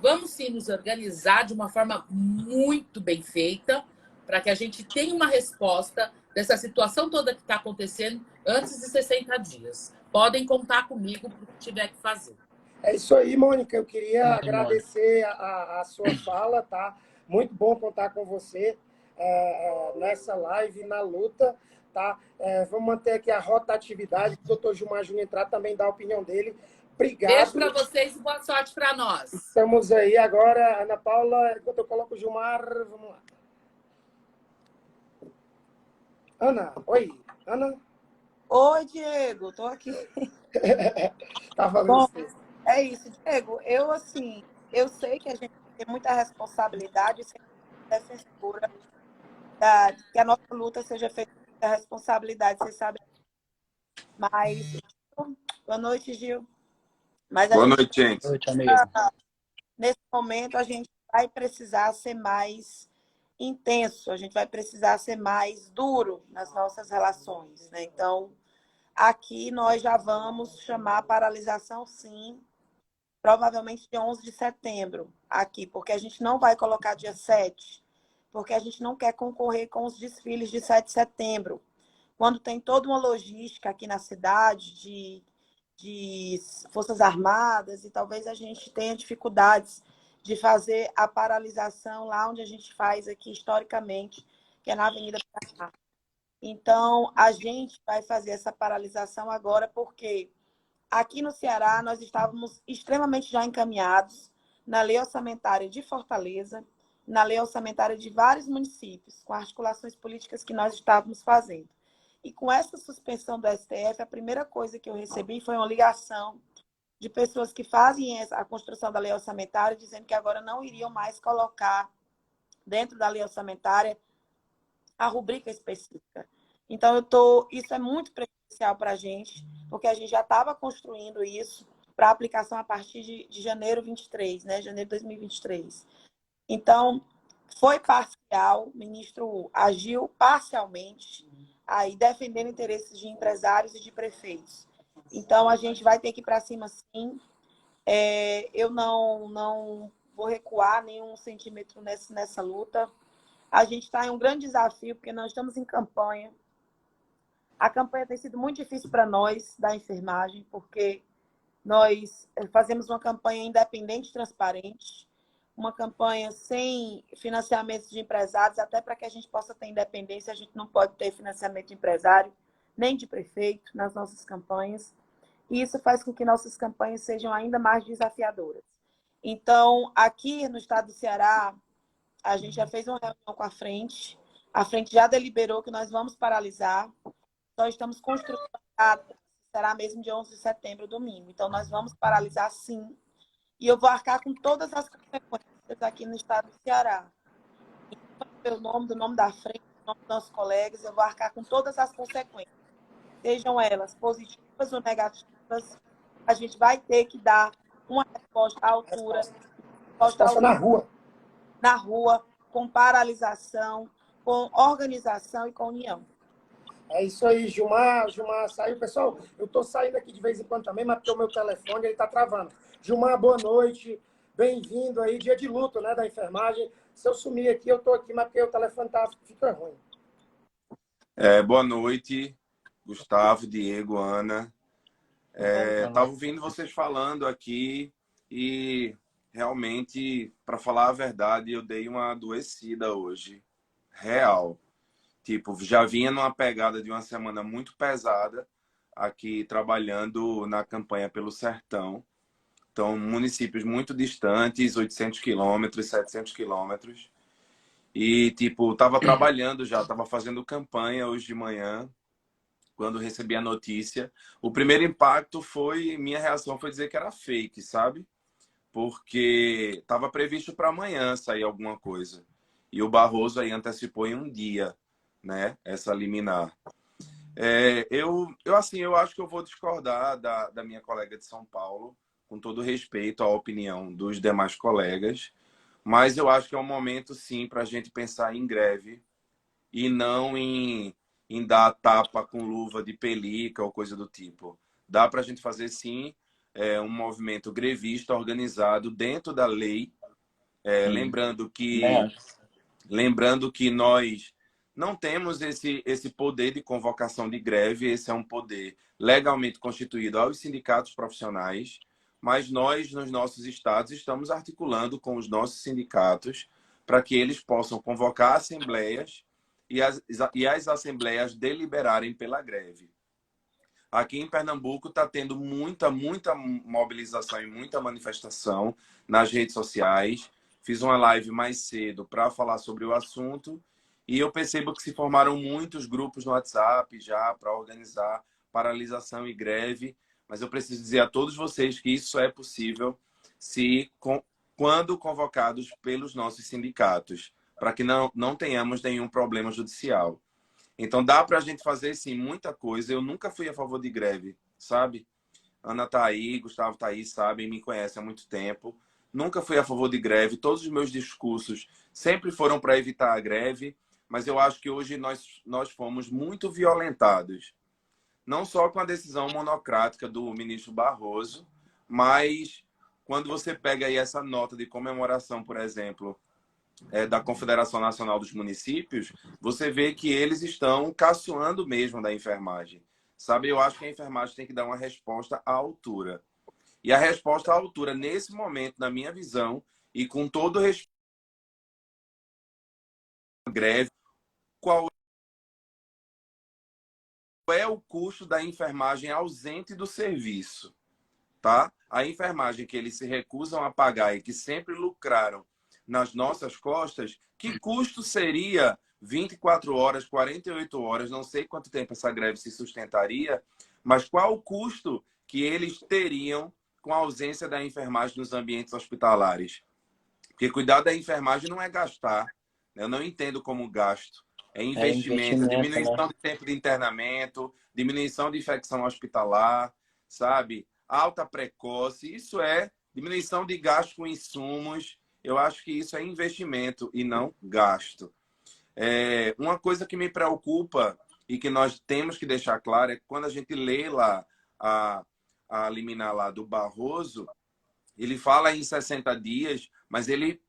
vamos sim nos organizar de uma forma muito bem feita para que a gente tenha uma resposta dessa situação toda que está acontecendo antes de 60 dias. Podem contar comigo para o que tiver que fazer. É isso aí, Mônica. Eu queria Muito agradecer a sua fala, tá? Muito bom contar com você nessa live, na luta, tá? Vamos manter aqui a rotatividade. O doutor Gilmar Júnior entrar também dá a opinião dele. Obrigado. Beijo para vocês e boa sorte para nós. Estamos aí agora, Ana Paula, enquanto eu coloco o Gilmar, vamos lá. Ana, oi. Ana? Oi, Diego, estou aqui. Tá falando Bom, isso. é isso, Diego. Eu sei que a gente tem muita responsabilidade, ser defensora que a nossa luta seja feita com muita responsabilidade, você sabe. Mas, boa noite, Gil. Mas Boa noite, gente. Boa noite, amigo. Nesse momento, a gente vai precisar ser mais intenso, a gente vai precisar ser mais duro nas nossas relações, né? Então, aqui nós já vamos chamar a paralisação, sim, provavelmente de 11 de setembro, aqui, porque a gente não vai colocar dia 7, porque a gente não quer concorrer com os desfiles de 7 de setembro, quando tem toda uma logística aqui na cidade de Forças Armadas, e talvez a gente tenha dificuldades de fazer a paralisação lá onde a gente faz aqui historicamente, que é na Avenida Paraná. Então, a gente vai fazer essa paralisação agora porque aqui no Ceará nós estávamos extremamente já encaminhados na lei orçamentária de Fortaleza, na lei orçamentária de vários municípios, com articulações políticas que nós estávamos fazendo. E com essa suspensão do STF, a primeira coisa que eu recebi foi uma ligação de pessoas que fazem a construção da lei orçamentária, dizendo que agora não iriam mais colocar dentro da lei orçamentária a rubrica específica. Então, isso é muito prejudicial para a gente, porque a gente já estava construindo isso para aplicação a partir de janeiro 23, né? Janeiro de 2023. Então, foi parcial, o ministro agiu parcialmente, aí defendendo interesses de empresários e de prefeitos. Então, a gente vai ter que ir para cima, sim. Eu não vou recuar nenhum centímetro nessa luta. A gente está em um grande desafio, porque nós estamos em campanha. A campanha tem sido muito difícil para nós, da enfermagem, porque nós fazemos uma campanha independente e transparente, uma campanha sem financiamentos de empresários, até para que a gente possa ter independência, a gente não pode ter financiamento de empresário, nem de prefeito nas nossas campanhas. E isso faz com que nossas campanhas sejam ainda mais desafiadoras. Então, aqui no estado do Ceará, a gente já fez uma reunião com a frente já deliberou que nós vamos paralisar, só estamos construindo a data, será mesmo de 11 de setembro, domingo. Então, nós vamos paralisar, sim, e eu vou arcar com todas as consequências aqui no estado do Ceará. Pelo nome, do nome da frente, do nome dos nossos colegas, eu vou arcar com todas as consequências, sejam elas positivas ou negativas. A gente vai ter que dar uma resposta à altura, Resposta na rua, com paralisação, com organização e com união. É isso aí, Gilmar saiu. Pessoal, eu estou saindo aqui de vez em quando também, mas porque o meu telefone está travando. Gilmar, boa noite. Bem-vindo aí, dia de luto, né, da enfermagem. Se eu sumir aqui, eu estou aqui, mas porque o telefone fica ruim. Boa noite, Gustavo, Diego, Ana. Estava ouvindo vocês falando aqui e realmente, para falar a verdade, eu dei uma adoecida hoje, real. Tipo, já vinha numa pegada de uma semana muito pesada aqui trabalhando na campanha pelo Sertão. Então, municípios muito distantes, 800 quilômetros, 700 quilômetros. E, tipo, estava trabalhando já, estava fazendo campanha hoje de manhã, quando recebi a notícia. O primeiro impacto foi, minha reação foi dizer que era fake, sabe? Porque estava previsto para amanhã sair alguma coisa. E o Barroso aí antecipou em um dia, né, essa liminar. Assim, eu acho que eu vou discordar da minha colega de São Paulo, com todo respeito à opinião dos demais colegas, mas eu acho que é um momento, sim, para a gente pensar em greve e não em dar tapa com luva de pelica ou coisa do tipo. Dá para a gente fazer, sim, um movimento grevista organizado dentro da lei, lembrando que nós não temos esse poder de convocação de greve, esse é um poder legalmente constituído aos sindicatos profissionais, mas nós, nos nossos estados, estamos articulando com os nossos sindicatos para que eles possam convocar assembleias e as assembleias deliberarem pela greve. Aqui em Pernambuco está tendo muita mobilização e muita manifestação nas redes sociais. Fiz uma live mais cedo para falar sobre o assunto e eu percebo que se formaram muitos grupos no WhatsApp já para organizar paralisação e greve. Mas eu preciso dizer a todos vocês que isso é possível quando convocados pelos nossos sindicatos, para que não tenhamos nenhum problema judicial. Então dá para a gente fazer, sim, muita coisa. Eu nunca fui a favor de greve, sabe? Ana tá aí, Gustavo tá aí, sabem, me conhecem há muito tempo. Nunca fui a favor de greve. Todos os meus discursos sempre foram para evitar a greve, mas eu acho que hoje nós fomos muito violentados. Não só com a decisão monocrática do ministro Barroso, mas quando você pega aí essa nota de comemoração, por exemplo, da Confederação Nacional dos Municípios, você vê que eles estão caçoando mesmo da enfermagem. Sabe, eu acho que a enfermagem tem que dar uma resposta à altura. E a resposta à altura, nesse momento, na minha visão, e com todo respeito à greve, qual é o custo da enfermagem ausente do serviço, tá? A enfermagem que eles se recusam a pagar e que sempre lucraram nas nossas costas, que custo seria 24 horas, 48 horas, não sei quanto tempo essa greve se sustentaria, mas qual o custo que eles teriam com a ausência da enfermagem nos ambientes hospitalares? Porque cuidar da enfermagem não é gastar, eu não entendo como gasto. É investimento, diminuição, né, de tempo de internamento, diminuição de infecção hospitalar, sabe? Alta precoce, isso é diminuição de gasto com insumos. Eu acho que isso é investimento e não gasto. Uma coisa que me preocupa e que nós temos que deixar claro é que quando a gente lê lá a liminar lá do Barroso, ele fala em 60 dias, mas ele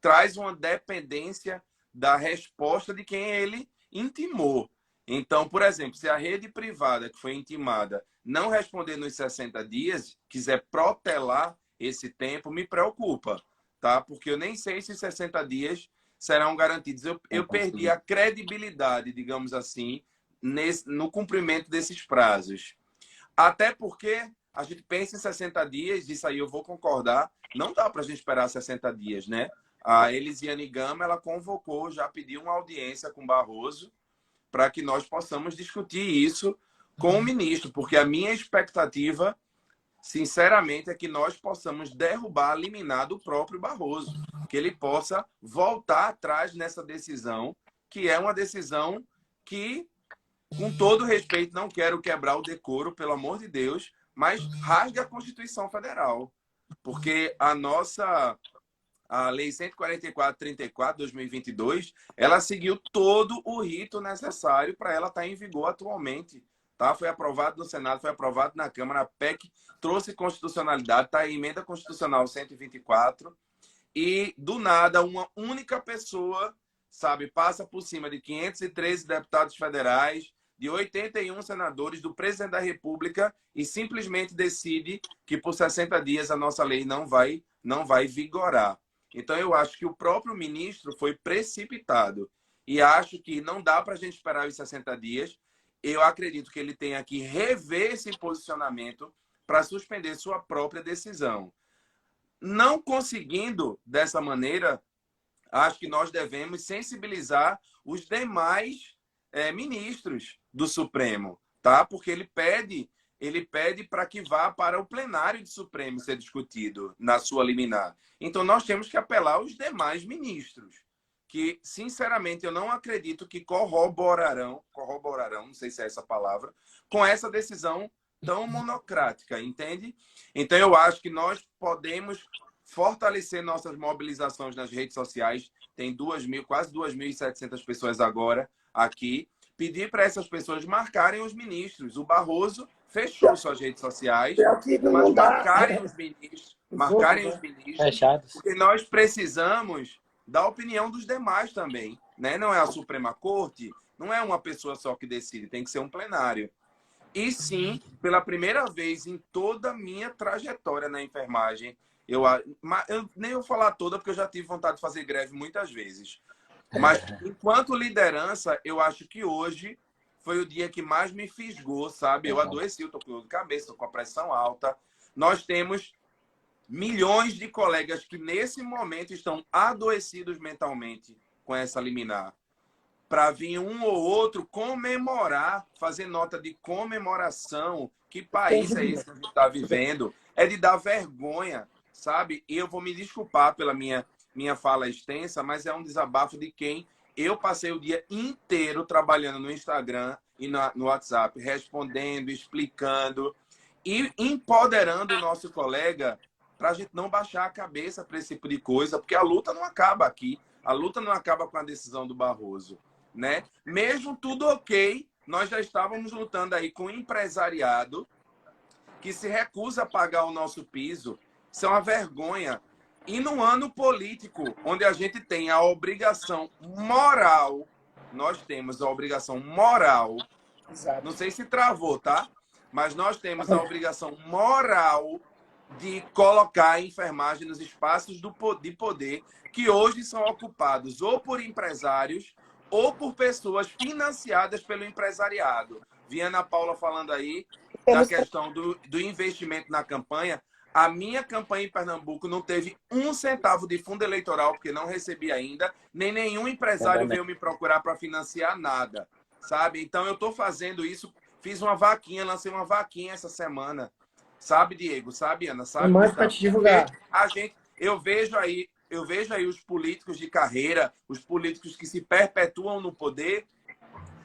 traz uma dependência da resposta de quem ele intimou. Então, por exemplo, se a rede privada que foi intimada não responder nos 60 dias, quiser protelar esse tempo, me preocupa, tá? Porque eu nem sei se 60 dias serão garantidos. Eu perdi a credibilidade, digamos assim, no cumprimento desses prazos. Até porque a gente pensa em 60 dias, isso aí eu vou concordar, não dá para a gente esperar 60 dias, né? A Elisiane Gama, ela convocou, já pediu uma audiência com Barroso para que nós possamos discutir isso com o ministro, porque a minha expectativa, sinceramente, é que nós possamos derrubar a liminar do próprio Barroso, que ele possa voltar atrás nessa decisão, que é uma decisão que, com todo respeito, não quero quebrar o decoro, pelo amor de Deus, mas rasga a Constituição Federal, porque a Lei 144/34, 2022, ela seguiu todo o rito necessário para ela estar em vigor atualmente. Tá? Foi aprovado no Senado, foi aprovado na Câmara, a PEC trouxe constitucionalidade, está a emenda constitucional 124, e do nada uma única pessoa, sabe, passa por cima de 513 deputados federais, de 81 senadores, do presidente da República, e simplesmente decide que por 60 dias a nossa lei não vai vigorar. Então, eu acho que o próprio ministro foi precipitado. E acho que não dá para a gente esperar os 60 dias. Eu acredito que ele tenha que rever esse posicionamento para suspender sua própria decisão. Não conseguindo dessa maneira, acho que nós devemos sensibilizar os demais ministros do Supremo, tá? Porque ele pede para que vá para o plenário do Supremo ser discutido na sua liminar. Então, nós temos que apelar aos demais ministros, que, sinceramente, eu não acredito que corroborarão, não sei se é essa palavra, com essa decisão tão monocrática, entende? Então, eu acho que nós podemos fortalecer nossas mobilizações nas redes sociais. Tem quase 2.700 pessoas agora aqui. Pedir para essas pessoas marcarem os ministros. O Barroso fechou suas redes sociais, mas marcarem os ministros, Fechados. porque nós precisamos da opinião dos demais também, né? Não é a Suprema Corte, não é uma pessoa só que decide, tem que ser um plenário. E sim, pela primeira vez em toda a minha trajetória na enfermagem, eu nem vou falar toda, porque eu já tive vontade de fazer greve muitas vezes. Mas, enquanto liderança, eu acho que hoje foi o dia que mais me fisgou, sabe? Eu adoeci, eu tô com dor de cabeça, tô com a pressão alta. Nós temos milhões de colegas que, nesse momento, estão adoecidos mentalmente com essa liminar. Para vir um ou outro comemorar, fazer nota de comemoração. Que país é esse que a gente está vivendo? É de dar vergonha, sabe? E eu vou me desculpar pela minha fala extensa, mas é um desabafo de quem eu passei o dia inteiro trabalhando no Instagram e no WhatsApp, respondendo, explicando e empoderando o nosso colega para a gente não baixar a cabeça para esse tipo de coisa, porque a luta não acaba aqui. A luta não acaba com a decisão do Barroso, né? Mesmo tudo ok, nós já estávamos lutando aí com o empresariado que se recusa a pagar o nosso piso. Isso é uma vergonha. E no ano político, onde a gente tem a obrigação moral, nós temos a obrigação moral, não sei se travou, tá? Mas nós temos a obrigação moral de colocar a enfermagem nos espaços de poder que hoje são ocupados ou por empresários ou por pessoas financiadas pelo empresariado. Vi a Ana Paula falando aí da questão do investimento na campanha. A minha campanha em Pernambuco não teve 1 centavo de fundo eleitoral, porque não recebi ainda, nem nenhum empresário veio me procurar para financiar nada, sabe? Então, eu estou fazendo isso, fiz uma vaquinha, lancei uma vaquinha essa semana. Sabe, Diego? Sabe, Ana? Sabe? Mais para te divulgar. Eu vejo aí os políticos de carreira, os políticos que se perpetuam no poder,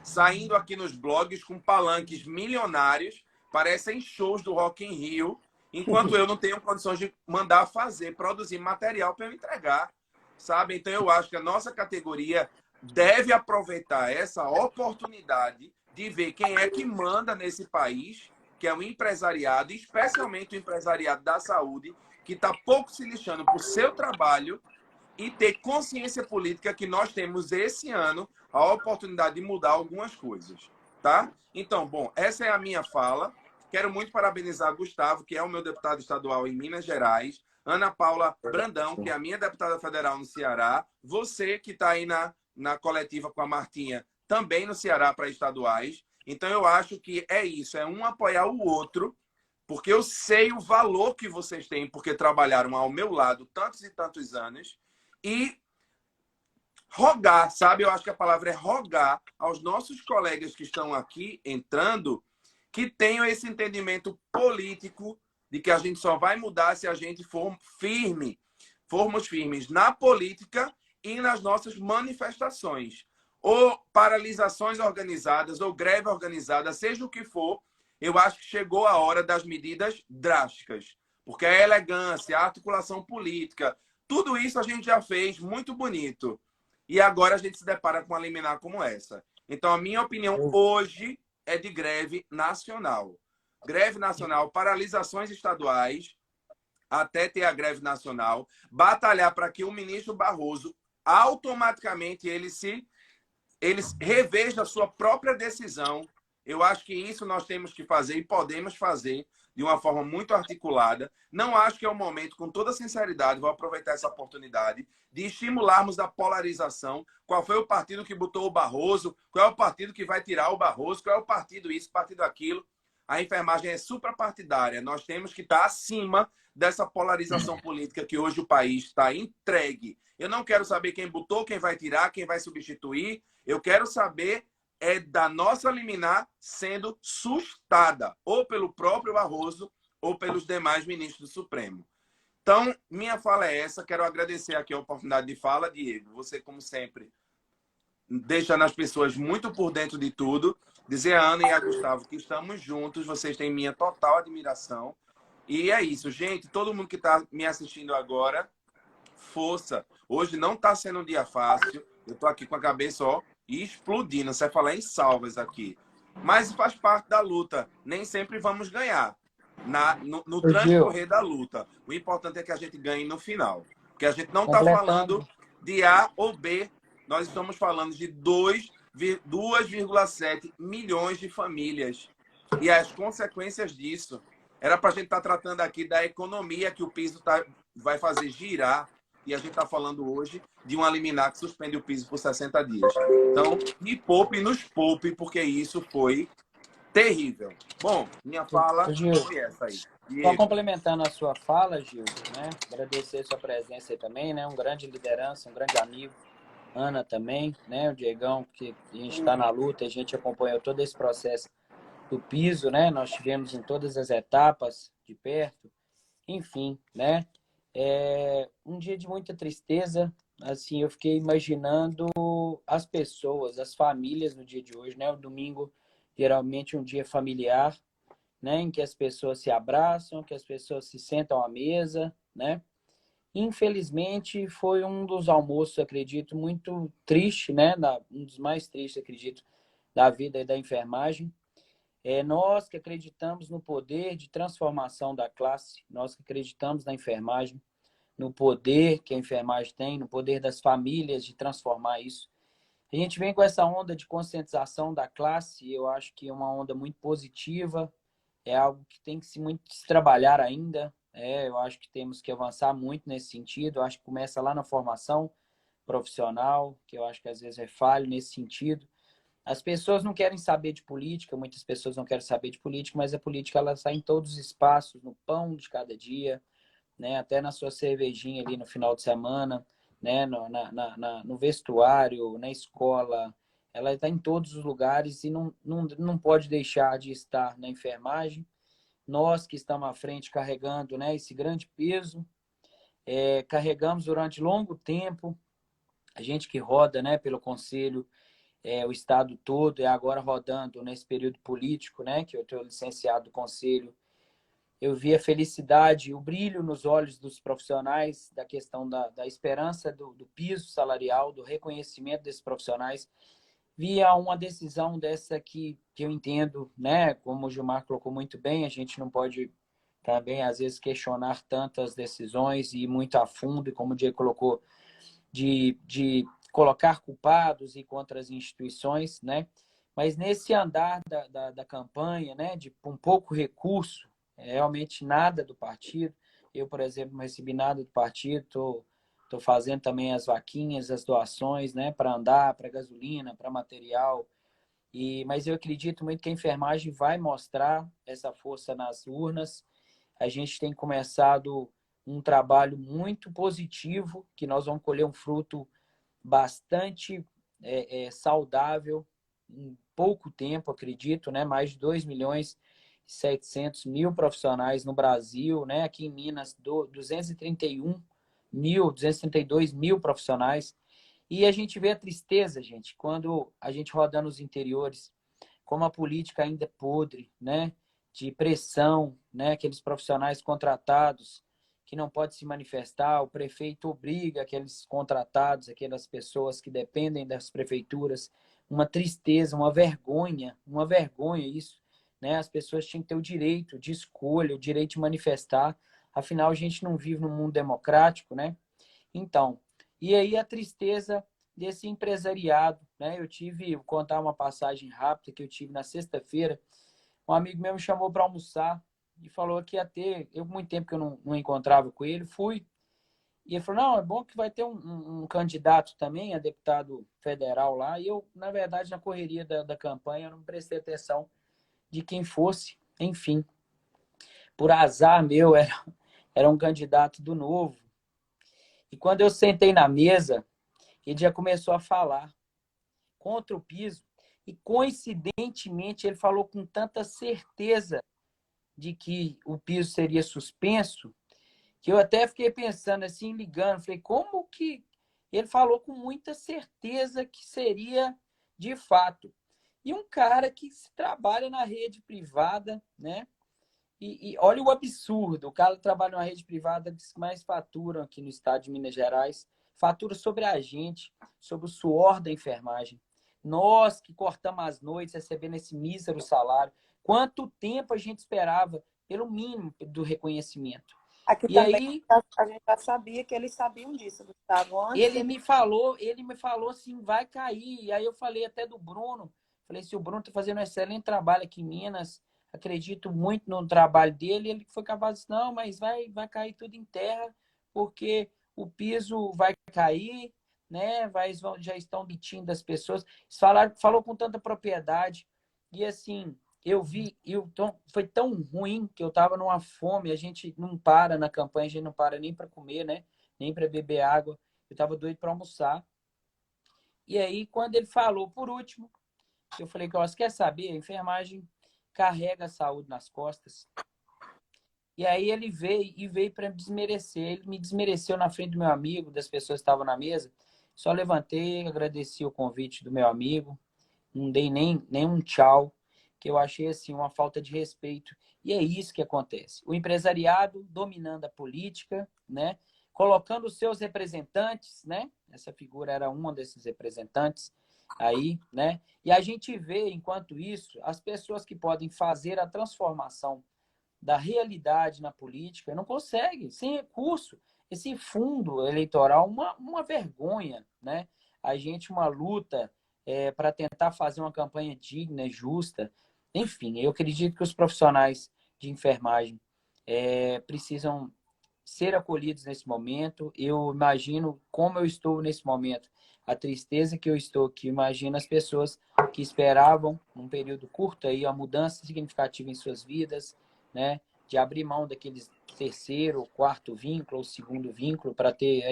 saindo aqui nos blogs com palanques milionários, parecem shows do Rock in Rio, enquanto eu não tenho condições de mandar fazer, produzir material para eu entregar, sabe? Então, eu acho que a nossa categoria deve aproveitar essa oportunidade de ver quem é que manda nesse país, que é o empresariado, especialmente o empresariado da saúde, que está pouco se lixando por seu trabalho, e ter consciência política que nós temos esse ano a oportunidade de mudar algumas coisas, tá? Então, bom, essa é a minha fala. Quero muito parabenizar Gustavo, que é o meu deputado estadual em Minas Gerais, Ana Paula Brandão, que é a minha deputada federal no Ceará, você que está aí na coletiva com a Martinha, também no Ceará para estaduais. Então, eu acho que é isso, é um apoiar o outro, porque eu sei o valor que vocês têm, porque trabalharam ao meu lado tantos e tantos anos, e rogar, sabe? Eu acho que a palavra é rogar aos nossos colegas que estão aqui entrando, que tenham esse entendimento político de que a gente só vai mudar se a gente formos firmes na política e nas nossas manifestações. Ou paralisações organizadas, ou greve organizada, seja o que for, eu acho que chegou a hora das medidas drásticas. Porque a elegância, a articulação política, tudo isso a gente já fez muito bonito. E agora a gente se depara com uma liminar como essa. Então, a minha opinião hoje é de greve nacional. Greve nacional, paralisações estaduais, até ter a greve nacional, batalhar para que o ministro Barroso, automaticamente, ele reveja a sua própria decisão. Eu acho que isso nós temos que fazer e podemos fazer de uma forma muito articulada. Não acho que é o momento, com toda sinceridade, vou aproveitar essa oportunidade, de estimularmos a polarização. Qual foi o partido que botou o Barroso? Qual é o partido que vai tirar o Barroso? Qual é o partido isso, o partido aquilo? A enfermagem é suprapartidária. Nós temos que estar acima dessa polarização política que hoje o país está entregue. Eu não quero saber quem botou, quem vai tirar, quem vai substituir. Eu quero saber da nossa liminar sendo sustada ou pelo próprio Barroso ou pelos demais ministros do Supremo. Então, minha fala é essa. Quero agradecer aqui a oportunidade de fala, Diego. Você, como sempre, deixando as pessoas muito por dentro de tudo. Dizer a Ana e a Gustavo que estamos juntos. Vocês têm minha total admiração. E é isso, gente. Todo mundo que está me assistindo agora, força. Hoje não está sendo um dia fácil. Eu estou aqui com a cabeça explodindo. Você vai falar em salvas aqui. Mas faz parte da luta. Nem sempre vamos ganhar no transcorrer da luta. O importante é que a gente ganhe no final. Porque a gente não está falando de A ou B. Nós estamos falando de 2,7 milhões de famílias. E as consequências disso. Era para a gente estar tratando aqui da economia que o piso vai fazer girar. E a gente está falando hoje de uma liminar que suspende o piso por 60 dias. Então, me poupe, nos poupe, porque isso foi terrível. Bom, minha fala foi essa aí. Só complementando a sua fala, Gil, né? Agradecer a sua presença aí também, né? Um grande liderança, um grande amigo. Ana também, né? O Diegão, que a gente está na luta, a gente acompanhou todo esse processo do piso, né? Nós tivemos em todas as etapas de perto. Enfim, né? Um dia de muita tristeza. Assim, eu fiquei imaginando as pessoas, as famílias no dia de hoje, né? O domingo, geralmente, um dia familiar, né? Em que as pessoas se abraçam, que as pessoas se sentam à mesa, né? Infelizmente, foi um dos almoços, acredito, muito triste, né? Um dos mais tristes, acredito, da vida e da enfermagem. Nós que acreditamos no poder de transformação da classe, nós que acreditamos na enfermagem, no poder que a enfermagem tem, no poder das famílias de transformar isso. A gente vem com essa onda de conscientização da classe, eu acho que é uma onda muito positiva, é algo que tem que se trabalhar ainda. Eu acho que temos que avançar muito nesse sentido. Eu acho que começa lá na formação profissional, que eu acho que às vezes é falho nesse sentido. As pessoas não querem saber de política, muitas pessoas não querem saber de política, mas a política ela está em todos os espaços, no pão de cada dia, né? Até na sua cervejinha ali no final de semana, né? No vestuário, na escola. Ela está em todos os lugares e não pode deixar de estar na enfermagem. Nós que estamos à frente carregando, né, esse grande peso, carregamos durante longo tempo, a gente que roda, né, pelo Conselho, o Estado todo, agora rodando nesse período político, né, que eu estou licenciado do Conselho, eu vi a felicidade, o brilho nos olhos dos profissionais, da questão da esperança do piso salarial, do reconhecimento desses profissionais. Via uma decisão dessa que eu entendo, né? Como o Gilmar colocou muito bem, a gente não pode também, às vezes, questionar tantas decisões e ir muito a fundo, como o Diego colocou, de colocar culpados e contra as instituições, né? Mas nesse andar da campanha, né? Com pouco recurso, realmente nada do partido. Eu, por exemplo, não recebi nada do partido, estou fazendo também as vaquinhas, as doações, né, para andar, para gasolina, para material. Mas eu acredito muito que a enfermagem vai mostrar essa força nas urnas. A gente tem começado um trabalho muito positivo, que nós vamos colher um fruto bastante saudável em pouco tempo, acredito, né? Mais de 2.700.000 profissionais no Brasil, né? Aqui em Minas, 232 mil profissionais. E a gente vê a tristeza, gente, quando a gente roda nos interiores, como a política ainda é podre, né? De pressão, né? Aqueles profissionais contratados que não podem se manifestar, o prefeito obriga aqueles contratados, aquelas pessoas que dependem das prefeituras, uma tristeza, uma vergonha isso, né? As pessoas tinham que ter o direito de escolha, o direito de manifestar, afinal a gente não vive num mundo democrático, né? Então, e aí a tristeza desse empresariado, né? Vou contar uma passagem rápida que eu tive na sexta-feira. Um amigo meu me chamou para almoçar e falou que ia ter, muito tempo que eu não encontrava com ele, fui. E ele falou, não, é bom que vai ter um candidato também, a deputado federal lá. E eu, na verdade, na correria da campanha, eu não prestei atenção de quem fosse. enfim, por azar meu, era um candidato do Novo. E quando eu sentei na mesa, ele já começou a falar contra o piso. E, coincidentemente, ele falou com tanta certeza de que o piso seria suspenso, que eu até fiquei pensando assim, ligando. Falei, como que... Ele falou com muita certeza que seria de fato. E um cara que trabalha na rede privada, né? E olha o absurdo, o cara trabalha numa rede privada que mais faturam aqui no estado de Minas Gerais, fatura sobre a gente, sobre o suor da enfermagem. Nós que cortamos as noites recebendo esse mísero salário, quanto tempo a gente esperava pelo mínimo do reconhecimento? Aqui E também aí a gente já sabia que eles sabiam disso, Gustavo. Antes ele de... me falou assim, vai cair. E aí eu falei até do Bruno, falei, se o Bruno está fazendo um excelente trabalho aqui em Minas, acredito muito no trabalho dele. Ele foi capaz de dizer, não, mas vai cair tudo em terra, porque o piso vai cair, né? Já estão demitindo as pessoas. Falou com tanta propriedade. E assim, eu vi, foi tão ruim que eu estava numa fome. A gente não para na campanha, a gente não para nem para comer, né? Nem para beber água. Eu estava doido para almoçar. E aí, quando ele falou, por último, eu falei, você quer saber? A enfermagem carrega a saúde nas costas. E aí ele veio para me desmerecer. Ele me desmereceu na frente do meu amigo, das pessoas que estavam na mesa. Só levantei, agradeci o convite do meu amigo. Não dei nem um tchau, que eu achei assim uma falta de respeito. E é isso que acontece. O empresariado dominando a política, né? Colocando os seus representantes, né? Essa figura era uma desses representantes aí, né? E a gente vê, enquanto isso, as pessoas que podem fazer a transformação da realidade na política não conseguem, sem recurso. Esse fundo eleitoral, uma vergonha, né? A gente, uma luta para tentar fazer uma campanha digna, justa. Enfim, eu acredito que os profissionais de enfermagem precisam ser acolhidos nesse momento. Eu imagino como eu estou nesse momento, a tristeza que eu estou aqui. Imagino as pessoas que esperavam, num período curto, aí, a mudança significativa em suas vidas, né? De abrir mão daqueles terceiro, quarto vínculo ou segundo vínculo para ter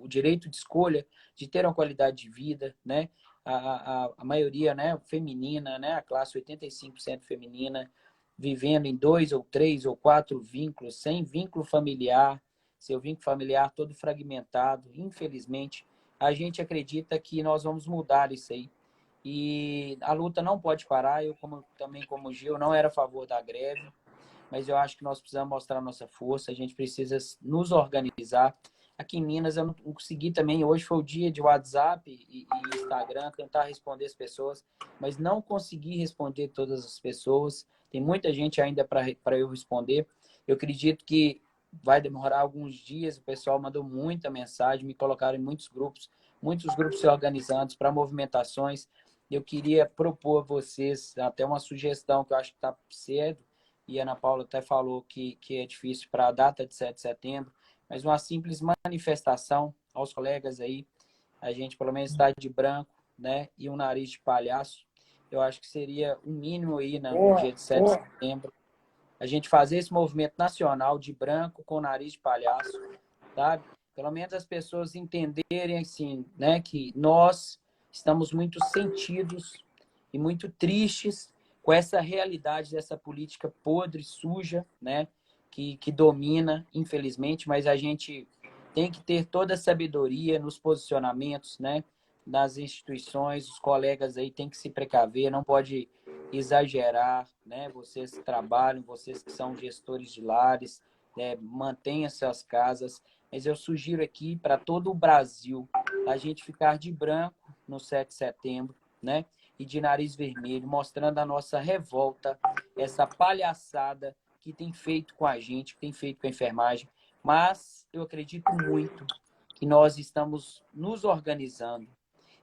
o direito de escolha, de ter uma qualidade de vida, né? A maioria, né, feminina, né, a classe 85% feminina, vivendo em 2 ou 3 ou 4 vínculos, sem vínculo familiar, seu vínculo familiar todo fragmentado. Infelizmente, a gente acredita que nós vamos mudar isso aí. E a luta não pode parar. Eu, também como Gil, não era a favor da greve, mas eu acho que nós precisamos mostrar nossa força, a gente precisa nos organizar. Aqui em Minas eu não consegui também, hoje foi o dia de WhatsApp e Instagram, tentar responder as pessoas, mas não consegui responder todas as pessoas. Tem muita gente ainda para eu responder. Eu acredito que vai demorar alguns dias, o pessoal mandou muita mensagem, me colocaram em muitos grupos se organizando para movimentações. Eu queria propor a vocês até uma sugestão que eu acho que está cedo, e a Ana Paula até falou que é difícil para a data de 7 de setembro, mas uma simples manifestação aos colegas aí, a gente pelo menos está de branco, né, e um nariz de palhaço, eu acho que seria o mínimo aí no dia de 7 de setembro, a gente fazer esse movimento nacional de branco com nariz de palhaço, sabe? Pelo menos as pessoas entenderem assim, né, que nós estamos muito sentidos e muito tristes com essa realidade dessa política podre, suja, né, que domina, infelizmente, mas a gente tem que ter toda a sabedoria nos posicionamentos, né, das instituições, os colegas aí têm que se precaver, não pode exagerar, né, vocês que trabalham, vocês que são gestores de lares, mantenham suas casas, mas eu sugiro aqui para todo o Brasil a gente ficar de branco no 7 de setembro, né? E de nariz vermelho, mostrando a nossa revolta, essa palhaçada que tem feito com a gente, que tem feito com a enfermagem. Mas eu acredito muito que nós estamos nos organizando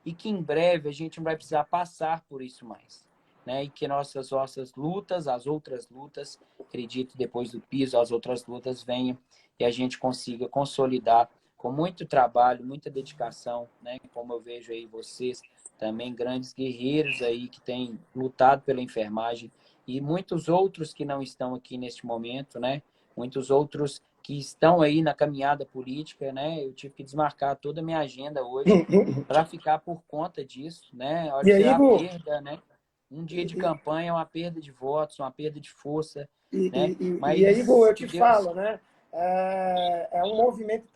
e que em breve a gente não vai precisar passar por isso mais, né? E que nossas lutas, as outras lutas, acredito depois do piso, as outras lutas venham e a gente consiga consolidar com muito trabalho, muita dedicação, né? Como eu vejo aí vocês, também grandes guerreiros aí que têm lutado pela enfermagem. e muitos outros que não estão aqui neste momento, né? Muitos outros que estão aí na caminhada política, né? Eu tive que desmarcar toda a minha agenda hoje para ficar por conta disso, né? E Olha aí, a Gu, perda, né? Um dia de campanha é uma perda de votos, uma perda de força, e, né? e aí, Gu, Mas eu que te Deus... falo, né? É um movimento